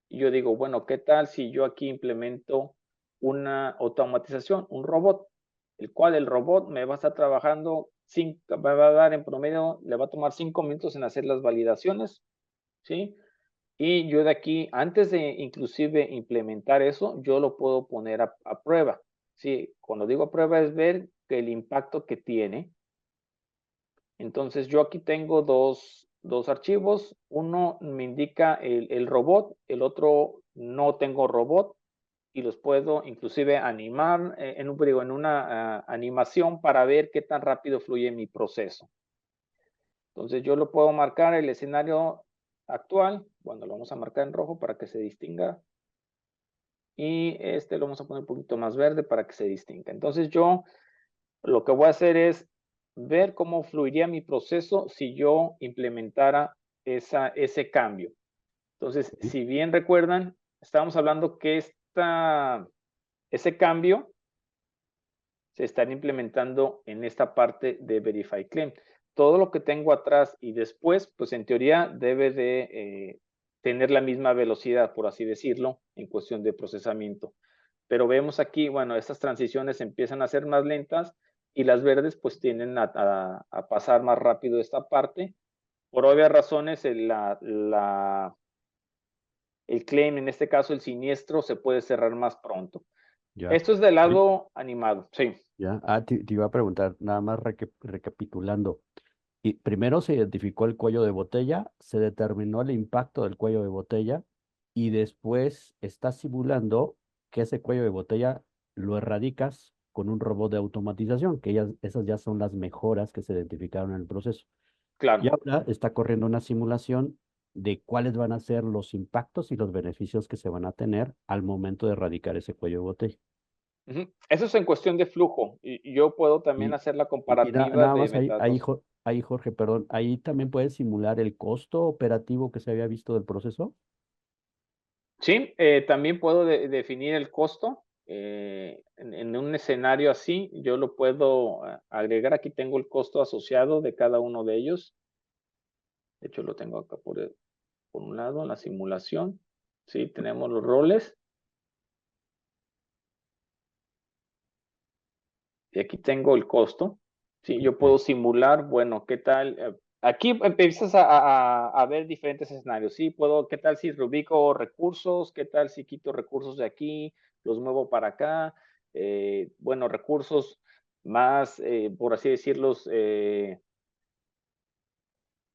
yo digo, bueno, ¿qué tal si yo aquí implemento una automatización, un robot? El cual el robot me va a estar trabajando, me va a dar en promedio, le va a tomar 5 minutos en hacer las validaciones, ¿sí? Y yo de aquí, antes de inclusive implementar eso, yo lo puedo poner a prueba. Sí, cuando digo a prueba es ver que el impacto que tiene. Entonces yo aquí tengo dos archivos. Uno me indica el robot, el otro no tengo robot y los puedo inclusive animar en una animación para ver qué tan rápido fluye mi proceso. Entonces yo lo puedo marcar el escenario actual. Bueno, lo vamos a marcar en rojo para que se distinga. Y este lo vamos a poner un poquito más verde para que se distinga. Entonces yo lo que voy a hacer es ver cómo fluiría mi proceso si yo implementara ese cambio. Entonces, si bien recuerdan, estábamos hablando que ese cambio se están implementando en esta parte de Verify Claim. Todo lo que tengo atrás y después, pues en teoría debe de tener la misma velocidad, por así decirlo, en cuestión de procesamiento. Pero vemos aquí, bueno, estas transiciones empiezan a ser más lentas y las verdes pues tienden a pasar más rápido esta parte. Por obvias razones, el claim, en este caso el siniestro, se puede cerrar más pronto. Ya. Esto es del Oye, lado animado, sí. ya. Te iba a preguntar, nada más recapitulando. Y primero se identificó el cuello de botella, se determinó el impacto del cuello de botella y después está simulando que ese cuello de botella lo erradicas con un robot de automatización, que esas ya son las mejoras que se identificaron en el proceso. Y Claro. ahora está corriendo una simulación de cuáles van a ser los impactos y los beneficios que se van a tener al momento de erradicar ese cuello de botella. Ujú. Eso es en cuestión de flujo. Y yo puedo también Y, hacer la y comparativa nada de más metadatos. ahí, Jorge, perdón, ahí también puedes simular el costo operativo que se había visto del proceso. Sí, también puedo definir el costo. En un escenario así, yo lo puedo agregar. Aquí tengo el costo asociado de cada uno de ellos. De hecho, lo tengo acá por un lado, en la simulación. Sí, tenemos los roles. Y aquí tengo el costo. Sí, yo Ok. puedo simular, bueno, ¿qué tal? Aquí empiezas a ver diferentes escenarios. Sí, puedo, ¿qué tal si reubico recursos? ¿Qué tal si quito recursos de aquí? Los muevo para acá. Bueno, recursos más, por así decirlos,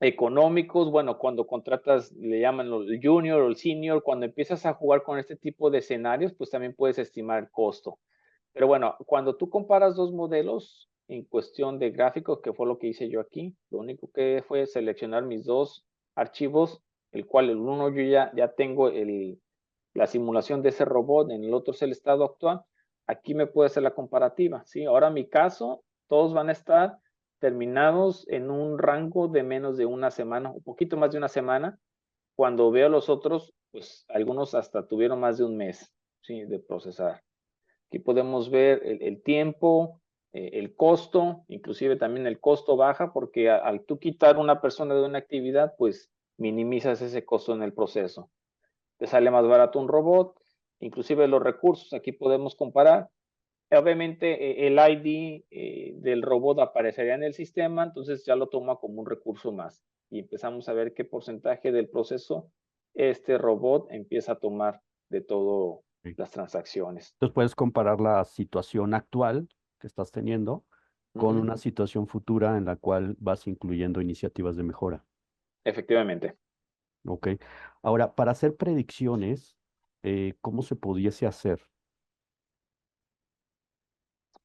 económicos. Bueno, cuando contratas, le llaman el junior o el senior. Cuando empiezas a jugar con este tipo de escenarios, pues también puedes estimar el costo. Pero bueno, cuando tú comparas dos modelos en cuestión de gráficos, que fue lo que hice yo aquí, lo único que fue seleccionar mis dos archivos, el cual el uno yo ya tengo la simulación de ese robot, en el otro es el estado actual. Aquí me puede hacer la comparativa, ¿sí? Ahora en mi caso, todos van a estar terminados en un rango de menos de una semana, un poquito más de una semana. Cuando veo los otros, pues algunos hasta tuvieron más de un mes, ¿sí? De procesar. Aquí podemos ver el tiempo, el costo, inclusive también el costo baja, porque al tú quitar una persona de una actividad, pues minimizas ese costo en el proceso. Te sale más barato un robot, inclusive los recursos, aquí podemos comparar. Obviamente el ID del robot aparecería en el sistema, entonces ya lo toma como un recurso más. Y empezamos a ver qué porcentaje del proceso este robot empieza a tomar de todas Ok. las transacciones. Entonces puedes comparar la situación actual que estás teniendo con Ujú. una situación futura en la cual vas incluyendo iniciativas de mejora. Efectivamente. Ok. Ahora, para hacer predicciones, ¿cómo se pudiese hacer?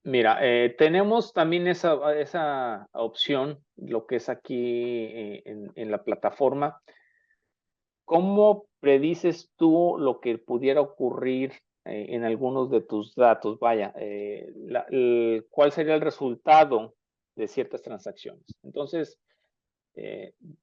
Mira, tenemos también esa opción, lo que es aquí en la plataforma. ¿Cómo predices tú lo que pudiera ocurrir en algunos de tus datos? Vaya, ¿cuál sería el resultado de ciertas transacciones? Entonces,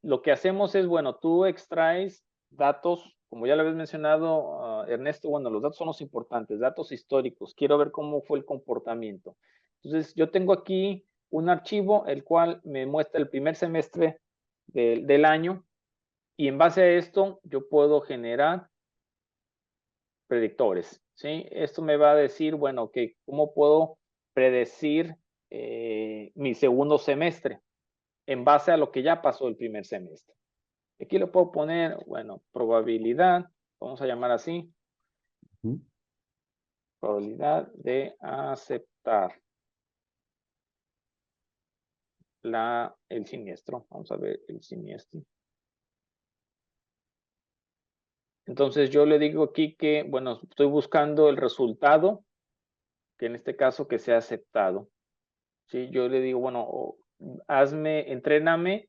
lo que hacemos es, bueno, tú extraes datos como ya lo habías mencionado, Ernesto, bueno, los datos son los importantes, datos históricos. Quiero ver cómo fue el comportamiento. Entonces, yo tengo aquí un archivo, el cual me muestra el primer semestre del año, y en base a esto, yo puedo generar predictores, ¿sí? Esto me va a decir, bueno, que cómo puedo predecir mi segundo semestre en base a lo que ya pasó el primer semestre. Aquí le puedo poner, bueno, probabilidad, vamos a llamar así, Ujú. probabilidad de aceptar el siniestro. Vamos a ver el siniestro. Entonces yo le digo aquí que, bueno, estoy buscando el resultado, que en este caso que sea aceptado. ¿Sí? Yo le digo, bueno, entréname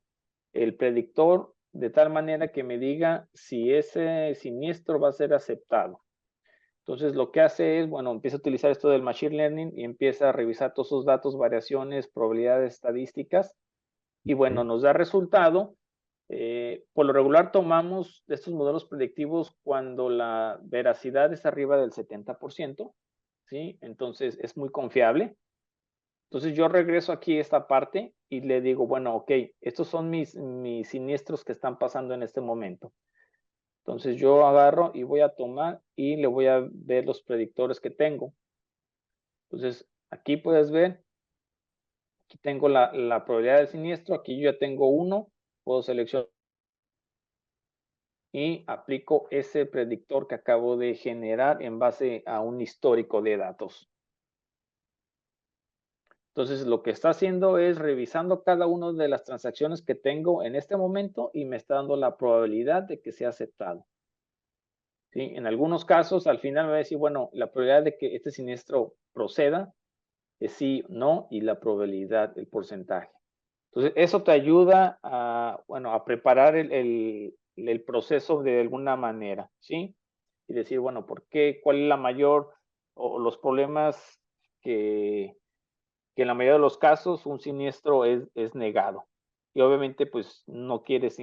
el predictor de tal manera que me diga si ese siniestro va a ser aceptado. Entonces lo que hace es, bueno, empieza a utilizar esto del Machine Learning y empieza a revisar todos sus datos, variaciones, probabilidades estadísticas y bueno, Ok. nos da resultado. Por lo regular tomamos estos modelos predictivos cuando la veracidad es arriba del 70%, ¿sí? Entonces es muy confiable. Entonces yo regreso aquí a esta parte y le digo, bueno, ok, estos son mis siniestros que están pasando en este momento. Entonces yo agarro y voy a tomar y le voy a ver los predictores que tengo. Entonces aquí puedes ver, aquí tengo la probabilidad del siniestro, aquí yo ya tengo uno, puedo seleccionar y aplico ese predictor que acabo de generar en base a un histórico de datos. Entonces, lo que está haciendo es revisando cada una de las transacciones que tengo en este momento y me está dando la probabilidad de que sea aceptado. ¿Sí? En algunos casos, al final me va a decir, bueno, la probabilidad de que este siniestro proceda es sí, no, y la probabilidad, el porcentaje. Entonces, eso te ayuda a, bueno, a preparar el proceso de alguna manera, ¿sí? Y decir, bueno, ¿por qué? ¿Cuál es la mayor o los problemas que en la mayoría de los casos un siniestro es negado? Y obviamente, pues, no quieres,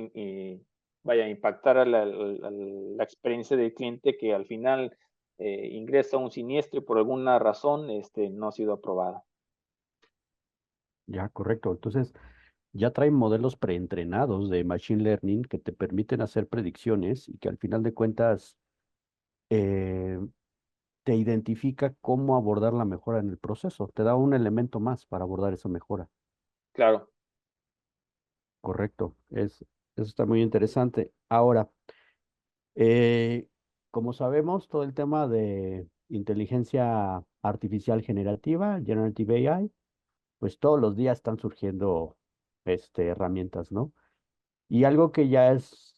vaya, impactar a la experiencia del cliente que al final ingresa un siniestro y por alguna razón no ha sido aprobada. Ya, correcto. Entonces, ya traen modelos preentrenados de Machine Learning que te permiten hacer predicciones y que al final de cuentas eh, te identifica cómo abordar la mejora en el proceso. Te da un elemento más para abordar esa mejora. Claro. Correcto. Eso está muy interesante. Ahora, eh, como sabemos, todo el tema de inteligencia artificial generativa, Generative AI, pues todos los días están surgiendo herramientas, ¿no? Y algo que ya es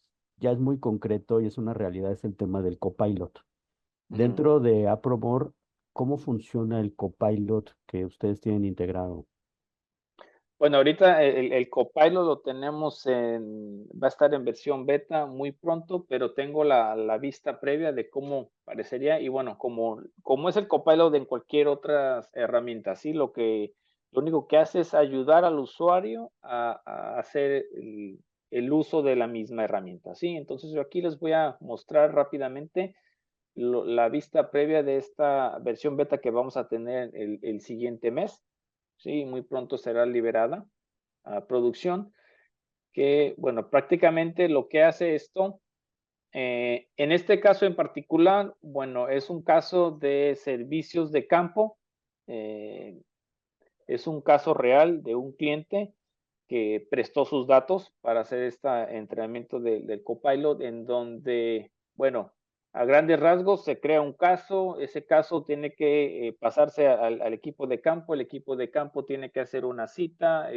muy concreto y es una realidad es el tema del copilot. Ujú. Dentro de Apromore, ¿cómo funciona el copilot que ustedes tienen integrado? Bueno, ahorita el Copilot lo tenemos va a estar en versión beta muy pronto, pero tengo la vista previa de cómo parecería y bueno, como es el Copilot en cualquier otra herramienta, ¿sí? Lo único que hace es ayudar al usuario a hacer el uso de la misma herramienta, ¿sí? Entonces yo aquí les voy a mostrar rápidamente la vista previa de esta versión beta que vamos a tener el siguiente mes. Sí, muy pronto será liberada a producción, que, bueno, prácticamente lo que hace esto, en este caso en particular, bueno, es un caso de servicios de campo, eh, es un caso real de un cliente que prestó sus datos para hacer este entrenamiento del Copilot, en donde, bueno, a grandes rasgos se crea un caso, ese caso tiene que pasarse al equipo de campo, el equipo de campo tiene que hacer una cita,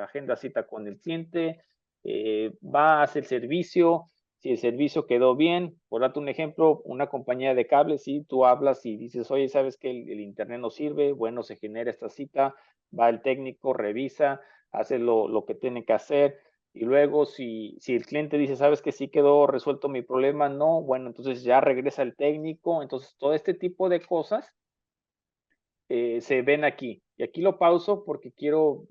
agenda cita con el cliente, va a hacer servicio, si el servicio quedó bien, por darte un ejemplo, una compañía de cables, si tú hablas y dices, oye, ¿sabes que el internet no sirve? Bueno, se genera esta cita, va el técnico, revisa, hace lo que tiene que hacer. Y luego, si el cliente dice, sabes que sí quedó resuelto mi problema, no, bueno, entonces ya regresa el técnico. Entonces, todo este tipo de cosas se ven aquí. Y aquí lo pauso porque quiero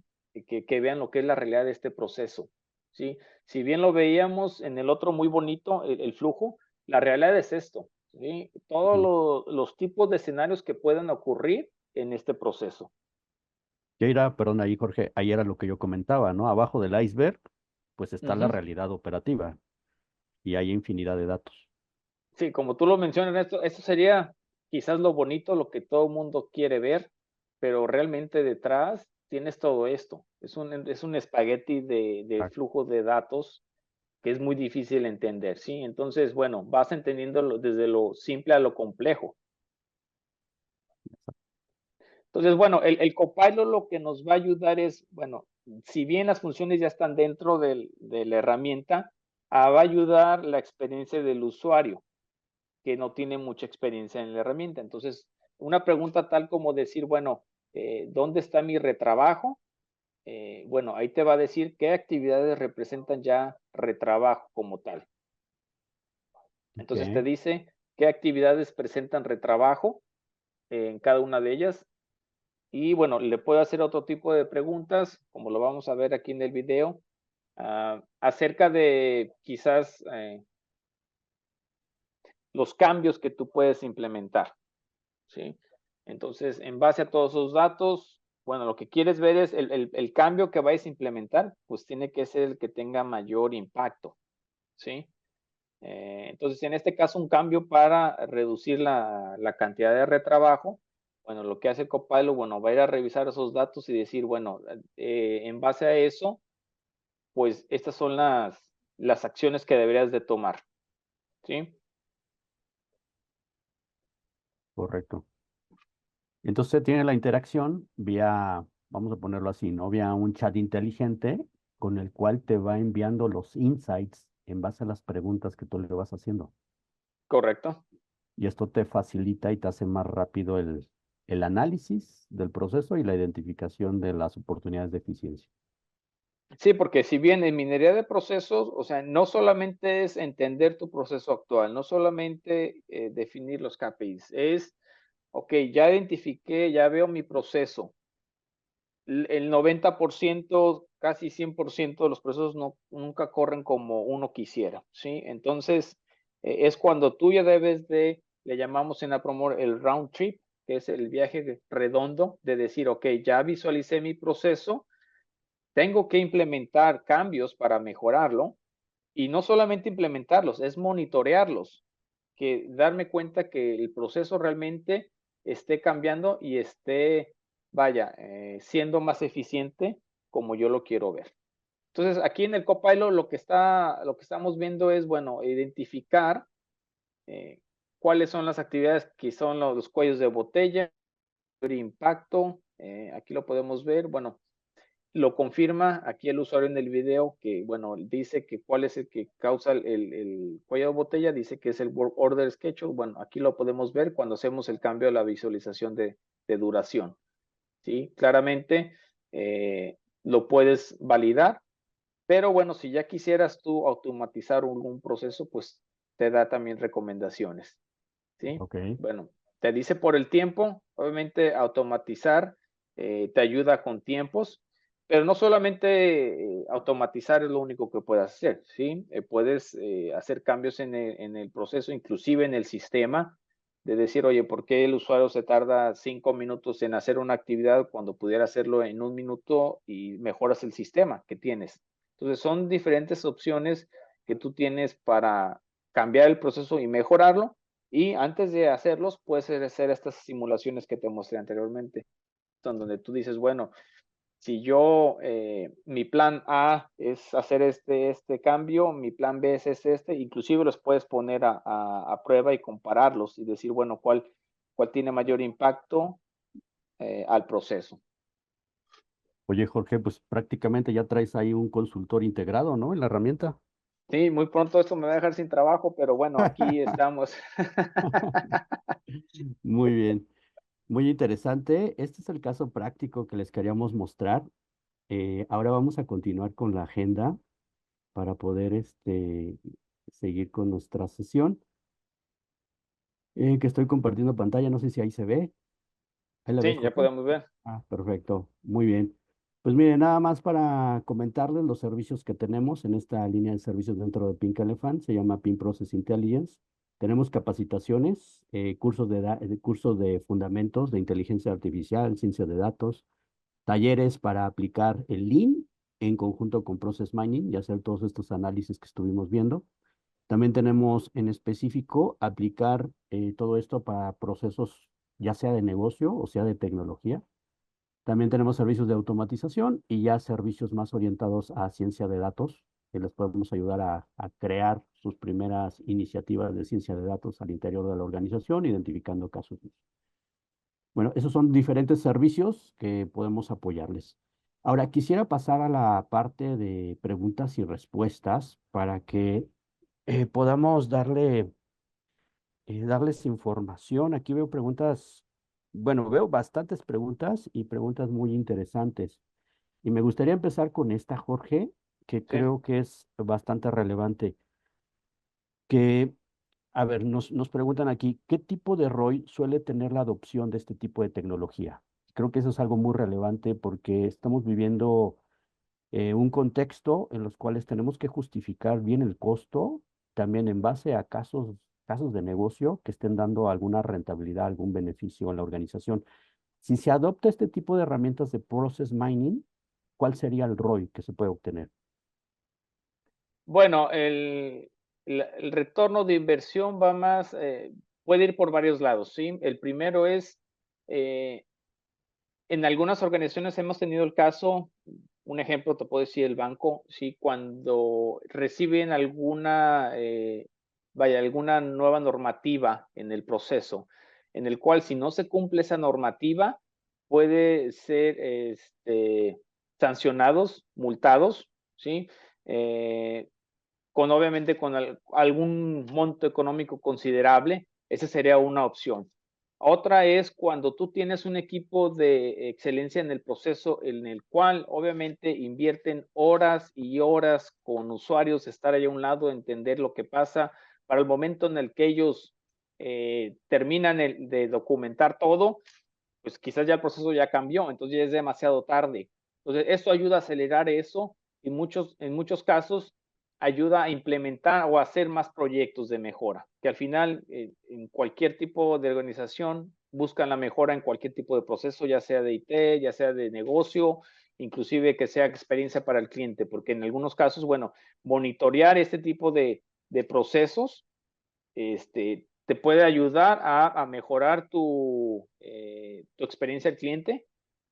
que vean lo que es la realidad de este proceso. ¿Sí? Si bien lo veíamos en el otro muy bonito, el flujo, la realidad es esto, ¿sí? Todos los tipos de escenarios que puedan ocurrir en este proceso. Ya era, perdón, ahí Jorge, ahí era lo que yo comentaba, ¿no? Abajo del iceberg, pues está la Ujú. realidad operativa y hay infinidad de datos. Sí, como tú lo mencionas, esto sería quizás lo bonito, lo que todo el mundo quiere ver, pero realmente detrás tienes todo esto. Es un espagueti de Exacto. flujo de datos que es muy difícil entender, ¿sí? Entonces, bueno, vas entendiendo desde lo simple a lo complejo. Entonces, bueno, el Copilot lo que nos va a ayudar es, bueno, si bien las funciones ya están dentro de la herramienta, va a ayudar la experiencia del usuario, que no tiene mucha experiencia en la herramienta. Entonces, una pregunta tal como decir, bueno, ¿dónde está mi retrabajo? Bueno, ahí te va a decir qué actividades representan ya retrabajo como tal. Entonces te Ok, dice qué actividades presentan retrabajo en cada una de ellas. Y bueno, le puedo hacer otro tipo de preguntas, como lo vamos a ver aquí en el video, acerca de quizás los cambios que tú puedes implementar, ¿sí? Entonces, en base a todos esos datos, bueno, lo que quieres ver es el cambio que vayas a implementar, pues tiene que ser el que tenga mayor impacto, ¿sí? Entonces, en este caso, un cambio para reducir la cantidad de retrabajo. Bueno, lo que hace Copilot, bueno, va a ir a revisar esos datos y decir, bueno, en base a eso, pues estas son las acciones que deberías de tomar, ¿sí? correcto. Entonces tiene la interacción vía, vamos a ponerlo así, ¿no? Vía un chat inteligente con el cual te va enviando los insights en base a las preguntas que tú le vas haciendo. Correcto. Y esto te facilita y te hace más rápido el análisis del proceso y la identificación de las oportunidades de eficiencia. Sí, porque si bien en minería de procesos, o sea, no solamente es entender tu proceso actual, no solamente definir los KPIs, es, ok, ya identifiqué, ya veo mi proceso, el 90%, casi 100% de los procesos nunca corren como uno quisiera, ¿sí? Entonces, es cuando tú ya debes de, le llamamos en Apromor el round trip, que es el viaje redondo de decir, ok, ya visualicé mi proceso, tengo que implementar cambios para mejorarlo y no solamente implementarlos, es monitorearlos, que darme cuenta que el proceso realmente esté cambiando y esté, vaya, siendo más eficiente como yo lo quiero ver. Entonces, aquí en el Copilot lo que estamos viendo es, bueno, identificar eh, cuáles son las actividades que son los cuellos de botella, el impacto, aquí lo podemos ver, bueno, lo confirma aquí el usuario en el video que, bueno, dice que cuál es el que causa el cuello de botella, dice que es el Work Order Schedule. Bueno, aquí lo podemos ver cuando hacemos el cambio de la visualización de duración. ¿Sí? Claramente lo puedes validar, pero bueno, si ya quisieras tú automatizar un proceso, pues te da también recomendaciones. ¿Sí? Ok. Bueno, te dice por el tiempo, obviamente automatizar te ayuda con tiempos, pero no solamente automatizar es lo único que puedes hacer, ¿sí? Puedes hacer cambios en el proceso, inclusive en el sistema, de decir, oye, ¿por qué el usuario se tarda 5 minutos en hacer una actividad cuando pudiera hacerlo en 1 minuto y mejoras el sistema que tienes? Entonces, son diferentes opciones que tú tienes para cambiar el proceso y mejorarlo y antes de hacerlos, puedes hacer estas simulaciones que te mostré anteriormente, donde tú dices, bueno, si yo, mi plan A es hacer este cambio, mi plan B es este, inclusive los puedes poner a prueba y compararlos y decir, bueno, cuál tiene mayor impacto al proceso. Oye, Jorge, pues prácticamente ya traes ahí un consultor integrado, ¿no? En la herramienta. Sí, muy pronto esto me va a dejar sin trabajo, pero bueno, aquí estamos. Muy bien, muy interesante. Este es el caso práctico que les queríamos mostrar. Ahora vamos a continuar con la agenda para poder seguir con nuestra sesión. Que estoy compartiendo pantalla, no sé si ahí se ve. Ahí la ves, Sí, ya Jorge. podemos ver. Ah, perfecto, muy bien. Pues miren, nada más para comentarles los servicios que tenemos en esta línea de servicios dentro de Pink Elephant, se llama Pink Process Intelligence. Tenemos capacitaciones, cursos de fundamentos de inteligencia artificial, ciencia de datos, talleres para aplicar el Lean en conjunto con Process Mining y hacer todos estos análisis que estuvimos viendo. También tenemos en específico aplicar todo esto para procesos ya sea de negocio o sea de tecnología. También tenemos servicios de automatización y ya servicios más orientados a ciencia de datos, que les podemos ayudar a crear sus primeras iniciativas de ciencia de datos al interior de la organización, identificando casos. Bueno, esos son diferentes servicios que podemos apoyarles. Ahora, quisiera pasar a la parte de preguntas y respuestas para que podamos darles información. Aquí veo preguntas, bueno, veo bastantes preguntas y preguntas muy interesantes. Y me gustaría empezar con esta, Jorge, que Sí. creo que es bastante relevante. Que, a ver, nos preguntan aquí, ¿qué tipo de ROI suele tener la adopción de este tipo de tecnología? Creo que eso es algo muy relevante porque estamos viviendo un contexto en los cuales tenemos que justificar bien el costo, también en base a casos de negocio que estén dando alguna rentabilidad, algún beneficio a la organización. Si se adopta este tipo de herramientas de process mining, ¿cuál sería el ROI que se puede obtener? Bueno, el retorno de inversión va más, puede ir por varios lados, ¿sí? El primero es, eh, en algunas organizaciones hemos tenido el caso, un ejemplo te puedo decir el banco, sí, cuando reciben alguna, vaya, alguna nueva normativa en el proceso, en el cual si no se cumple esa normativa, puede ser sancionados, multados, ¿sí? Eh, con obviamente con algún monto económico considerable, esa sería una opción. Otra es cuando tú tienes un equipo de excelencia en el proceso en el cual obviamente invierten horas y horas con usuarios, estar ahí a un lado, entender lo que pasa, para el momento en el que ellos terminan de documentar todo, pues quizás ya el proceso ya cambió, entonces ya es demasiado tarde. Entonces, esto ayuda a acelerar eso y en muchos casos ayuda a implementar o a hacer más proyectos de mejora, que al final en cualquier tipo de organización buscan la mejora en cualquier tipo de proceso, ya sea de IT, ya sea de negocio, inclusive que sea experiencia para el cliente, porque en algunos casos, bueno, monitorear este tipo de procesos te puede ayudar a mejorar tu experiencia al cliente,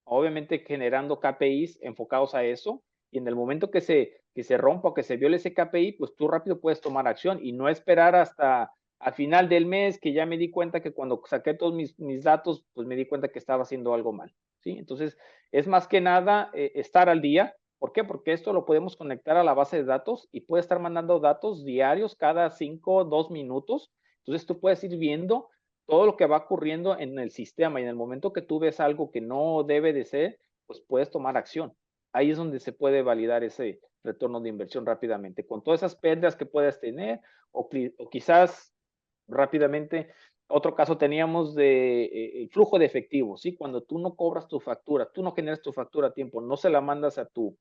obviamente generando KPIs enfocados a eso, y en el momento que se rompa o que se viole ese KPI, pues tú rápido puedes tomar acción y no esperar hasta al final del mes que ya me di cuenta que cuando saqué todos mis datos, pues me di cuenta que estaba haciendo algo mal, ¿sí? Entonces, es más que nada estar al día. ¿Por qué? Porque esto lo podemos conectar a la base de datos y puede estar mandando datos diarios cada 5, 2 minutos. Entonces tú puedes ir viendo todo lo que va ocurriendo en el sistema y en el momento que tú ves algo que no debe de ser, pues puedes tomar acción. Ahí es donde se puede validar ese retorno de inversión rápidamente. Con todas esas pérdidas que puedas tener o quizás rápidamente, otro caso teníamos de el flujo de efectivo, ¿sí? Cuando tú no cobras tu factura, tú no generas tu factura a tiempo, no se la mandas a tu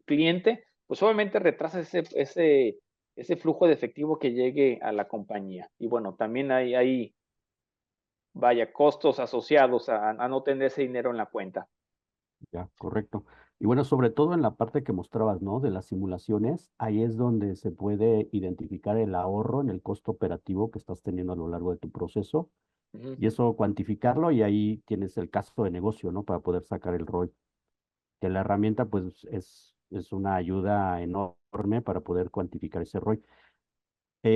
cliente, pues obviamente retrasas ese flujo de efectivo que llegue a la compañía. Y bueno, también hay costos asociados a no tener ese dinero en la cuenta. Ya, correcto. Y bueno, sobre todo en la parte que mostrabas, ¿no? De las simulaciones, ahí es donde se puede identificar el ahorro en el costo operativo que estás teniendo a lo largo de tu proceso Ujú. y eso cuantificarlo y ahí tienes el caso de negocio, ¿no? Para poder sacar el ROI. Que la herramienta, pues, es una ayuda enorme para poder cuantificar ese ROI.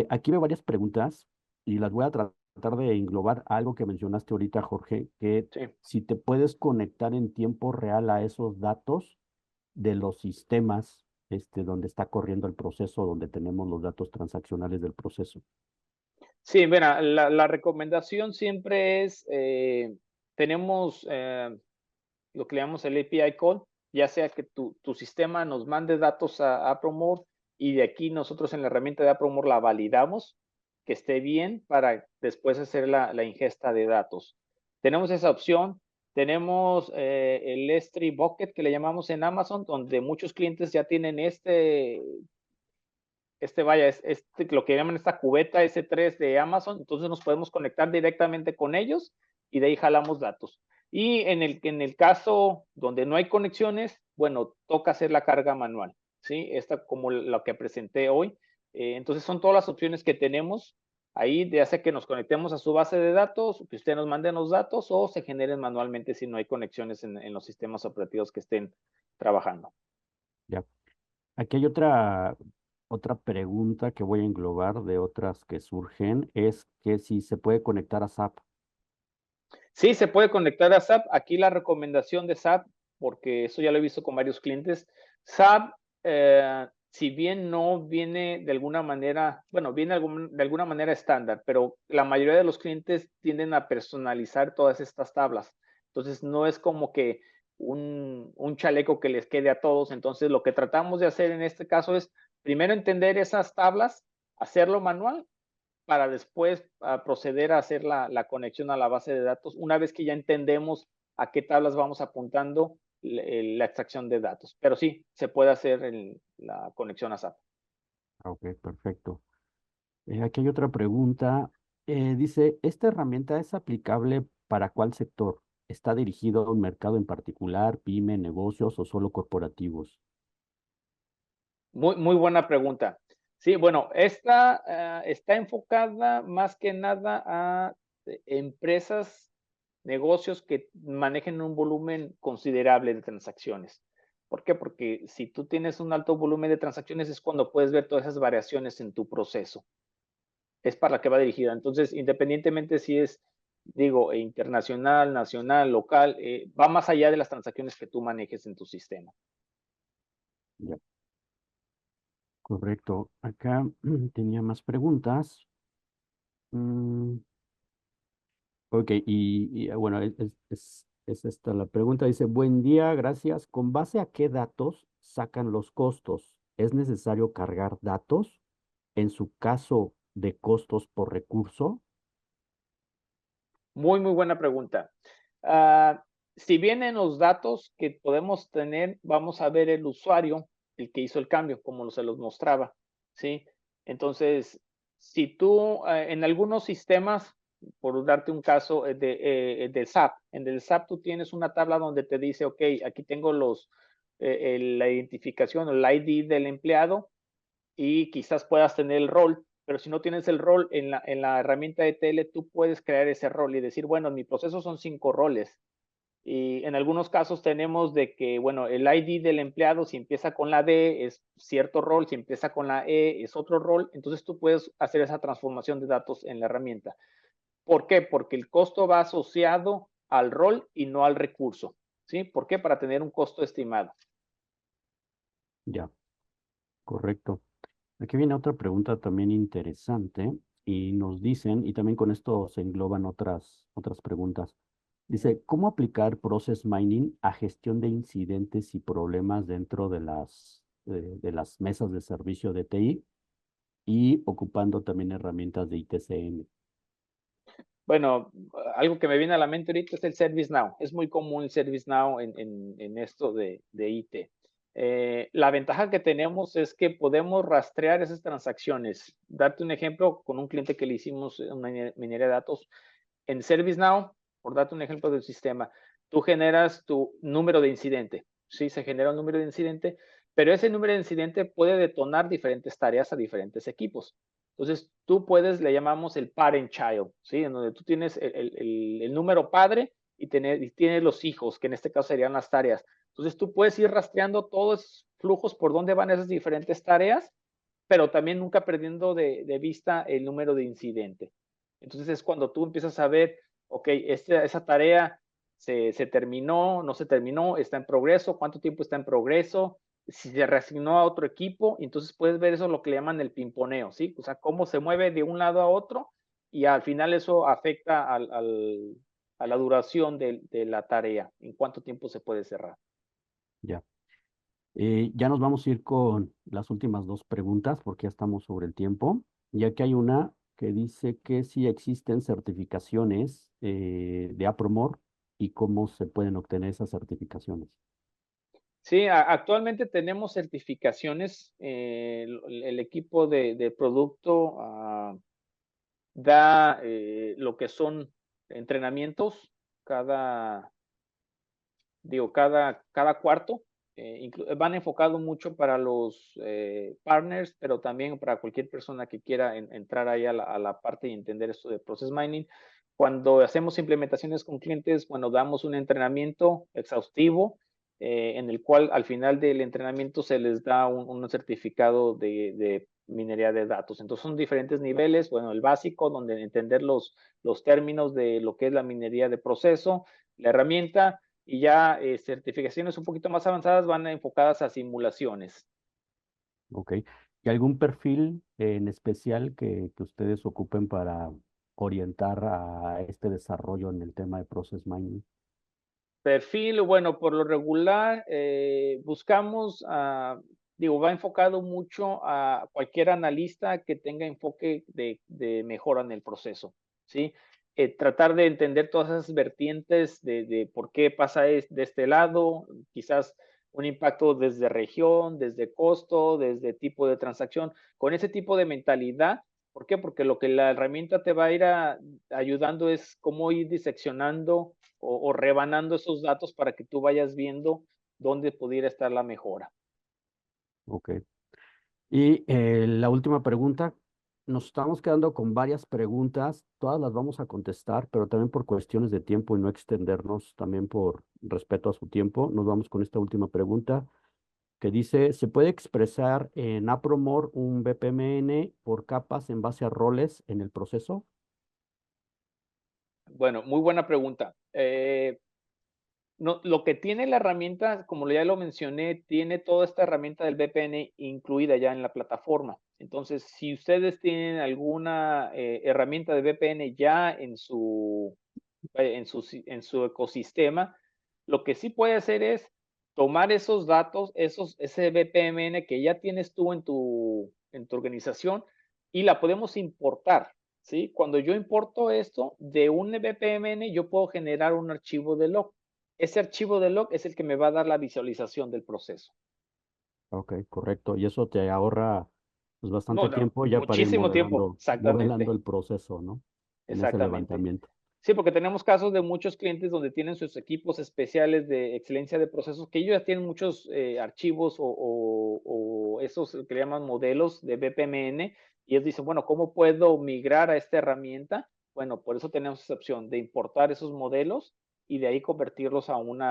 Aquí veo varias preguntas y las voy a tratar de englobar a algo que mencionaste ahorita, Jorge, que Sí. si te puedes conectar en tiempo real a esos datos de los sistemas donde está corriendo el proceso, donde tenemos los datos transaccionales del proceso. Sí, mira, la recomendación siempre es, tenemos lo que le llamamos el API call, ya sea que tu sistema nos mande datos a Promore y de aquí nosotros en la herramienta de Promore la validamos, que esté bien para después hacer la ingesta de datos. Tenemos esa opción. Tenemos el S3 Bucket que le llamamos en Amazon, donde muchos clientes ya tienen vaya, es lo que llaman esta cubeta S3 de Amazon, entonces nos podemos conectar directamente con ellos y de ahí jalamos datos. Y en el caso donde no hay conexiones, bueno, toca hacer la carga manual, ¿sí? Esta como lo que presenté hoy. Entonces son todas las opciones que tenemos ahí, ya sea que nos conectemos a su base de datos, que usted nos mande los datos o se generen manualmente si no hay conexiones en los sistemas operativos que estén trabajando. Ya. Aquí hay otra pregunta que voy a englobar de otras que surgen, es que si se puede conectar a SAP. Sí, se puede conectar a SAP. Aquí la recomendación de SAP, porque eso ya lo he visto con varios clientes. SAP, si bien no viene de alguna manera, bueno, viene de alguna manera estándar, pero la mayoría de los clientes tienden a personalizar todas estas tablas. Entonces, no es como que un chaleco que les quede a todos. Entonces, lo que tratamos de hacer en este caso es primero entender esas tablas, hacerlo manual para después proceder a hacer la conexión a la base de datos, una vez que ya entendemos a qué tablas vamos apuntando la extracción de datos. Pero sí, se puede hacer la conexión a SAP. Ok, perfecto. Aquí hay otra pregunta. Dice, ¿esta herramienta es aplicable para cuál sector? ¿Está dirigido a un mercado en particular, pyme, negocios o solo corporativos? Muy buena pregunta. Sí, bueno, esta está enfocada más que nada a empresas, negocios que manejen un volumen considerable de transacciones. ¿Por qué? Porque si tú tienes un alto volumen de transacciones es cuando puedes ver todas esas variaciones en tu proceso. Es para la que va dirigida. Entonces, independientemente si es, digo, internacional, nacional, local, va más allá de las transacciones que tú manejes en tu sistema. Ya, correcto. Acá tenía más preguntas. Mm, ok, bueno, es esta la pregunta. Dice, buen día, gracias. ¿Con base a qué datos sacan los costos? ¿Es necesario cargar datos? En su caso de costos por recurso. Muy buena pregunta. Ah, si bien en los datos que podemos tener, vamos a ver el usuario, el que hizo el cambio, como se los mostraba, ¿sí? Entonces, si tú en algunos sistemas, por darte un caso de SAP, en el SAP tú tienes una tabla donde te dice, ok, aquí tengo la identificación, el ID del empleado y quizás puedas tener el rol, pero si no tienes el rol en la herramienta de TL, tú puedes crear ese rol y decir, bueno, en mi proceso son 5 roles. Y en algunos casos tenemos de que, bueno, el ID del empleado, si empieza con la D, es cierto rol, si empieza con la E, es otro rol. Entonces tú puedes hacer esa transformación de datos en la herramienta. ¿Por qué? Porque el costo va asociado al rol y no al recurso. ¿Sí? ¿Por qué? Para tener un costo estimado. Ya, correcto. Aquí viene otra pregunta también interesante y nos dicen, y también con esto se engloban otras preguntas. Dice, ¿cómo aplicar Process Mining a gestión de incidentes y problemas dentro de las mesas de servicio de TI y ocupando también herramientas de ITCM? Bueno, algo que me viene a la mente ahorita es el ServiceNow. Es muy común el ServiceNow en esto de IT. La ventaja que tenemos es que podemos rastrear esas transacciones. Darte un ejemplo con un cliente que le hicimos una minería de datos. En ServiceNow, por darte un ejemplo del sistema, tú generas tu número de incidente. Sí, se genera un número de incidente, pero ese número de incidente puede detonar diferentes tareas a diferentes equipos. Entonces, tú puedes, le llamamos el parent child, ¿sí? En donde tú tienes el número padre y tienes los hijos, que en este caso serían las tareas. Entonces, tú puedes ir rastreando todos esos flujos por dónde van esas diferentes tareas, pero también nunca perdiendo de vista el número de incidente. Entonces, es cuando tú empiezas a ver, ok, esa tarea se terminó, no se terminó, está en progreso, cuánto tiempo está en progreso, si se reasignó a otro equipo, entonces puedes ver eso lo que le llaman el pimponeo, ¿sí? O sea, cómo se mueve de un lado a otro y al final eso afecta a la duración de la tarea, en cuánto tiempo se puede cerrar. Ya. Ya nos vamos a ir con las últimas dos preguntas porque ya estamos sobre el tiempo. Ya que hay una que dice que si existen certificaciones de APROMOR y cómo se pueden obtener esas certificaciones. Sí, actualmente tenemos certificaciones. El equipo de producto da lo que son entrenamientos cada, cada cuarto. Van enfocados mucho para los partners, pero también para cualquier persona que quiera entrar ahí a la parte y entender esto de process mining. Cuando hacemos implementaciones con clientes, bueno, damos un entrenamiento exhaustivo en el cual al final del entrenamiento se les da un certificado de minería de datos. Entonces son diferentes niveles. Bueno, el básico, donde entender los términos de lo que es la minería de proceso, la herramienta, y ya certificaciones un poquito más avanzadas van enfocadas a simulaciones. ¿Ok? ¿Y algún perfil en especial que ustedes ocupen para orientar a este desarrollo en el tema de process mining? Perfil, bueno, por lo regular buscamos, va enfocado mucho a cualquier analista que tenga enfoque de mejora en el proceso, ¿sí? Tratar de entender todas esas vertientes de por qué pasa de este lado, quizás un impacto desde región, desde costo, desde tipo de transacción, con ese tipo de mentalidad. ¿Por qué? Porque lo que la herramienta te va a ir ayudando es cómo ir diseccionando o rebanando esos datos para que tú vayas viendo dónde pudiera estar la mejora. Ok. Y la última pregunta, nos estamos quedando con varias preguntas, todas las vamos a contestar, pero también por cuestiones de tiempo y no extendernos, también por respeto a su tiempo, nos vamos con esta última pregunta que dice, ¿se puede expresar en Apromore un BPMN por capas en base a roles en el proceso? Bueno, muy buena pregunta. No, lo que tiene la herramienta, como ya lo mencioné, tiene toda esta herramienta del VPN incluida ya en la plataforma. Entonces, si ustedes tienen alguna herramienta de VPN ya en su ecosistema, lo que sí puede hacer es tomar esos datos, ese VPN que ya tienes tú en tu organización y la podemos importar. ¿Sí? Cuando yo importo esto de un VPN, yo puedo generar un archivo de log. Ese archivo de log es el que me va a dar la visualización del proceso. Ok, correcto. Y eso te ahorra pues bastante Bueno, tiempo ya para ir muchísimo tiempo, modelando exactamente, el proceso, ¿no? En ese exactamente. levantamiento. Sí, porque tenemos casos de muchos clientes donde tienen sus equipos especiales de excelencia de procesos, que ellos ya tienen muchos archivos o esos que le llaman modelos de BPMN, y ellos dicen, bueno, ¿cómo puedo migrar a esta herramienta? Bueno, por eso tenemos esa opción de importar esos modelos y de ahí convertirlos a un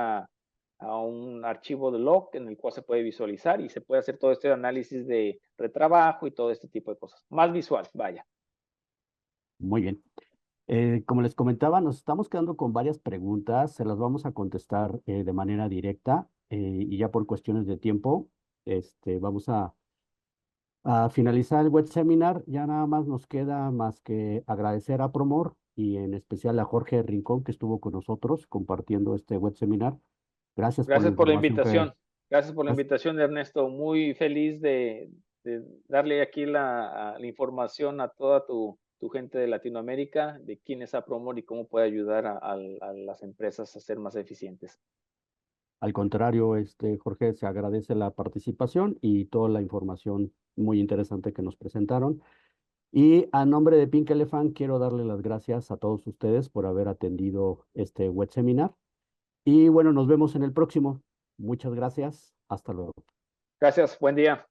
archivo de log en el cual se puede visualizar y se puede hacer todo este análisis de retrabajo y todo este tipo de cosas. Más visual, vaya. Muy bien. Como les comentaba, nos estamos quedando con varias preguntas, se las vamos a contestar de manera directa y ya por cuestiones de tiempo, vamos a finalizar el web seminar. Ya nada más nos queda más que agradecer a Promor y en especial a Jorge Rincón que estuvo con nosotros compartiendo este web seminar. Gracias por la Gracias por la información invitación. Gracias por la gracias. invitación, Ernesto. Muy feliz de darle aquí la información a toda tu gente de Latinoamérica de quién es Apromor y cómo puede ayudar a las empresas a ser más eficientes. Al contrario, Jorge, se agradece la participación y toda la información muy interesante que nos presentaron. Y a nombre de Pink Elephant, quiero darle las gracias a todos ustedes por haber atendido este web seminar. Y bueno, nos vemos en el próximo. Muchas gracias. Hasta luego. Gracias. Buen día.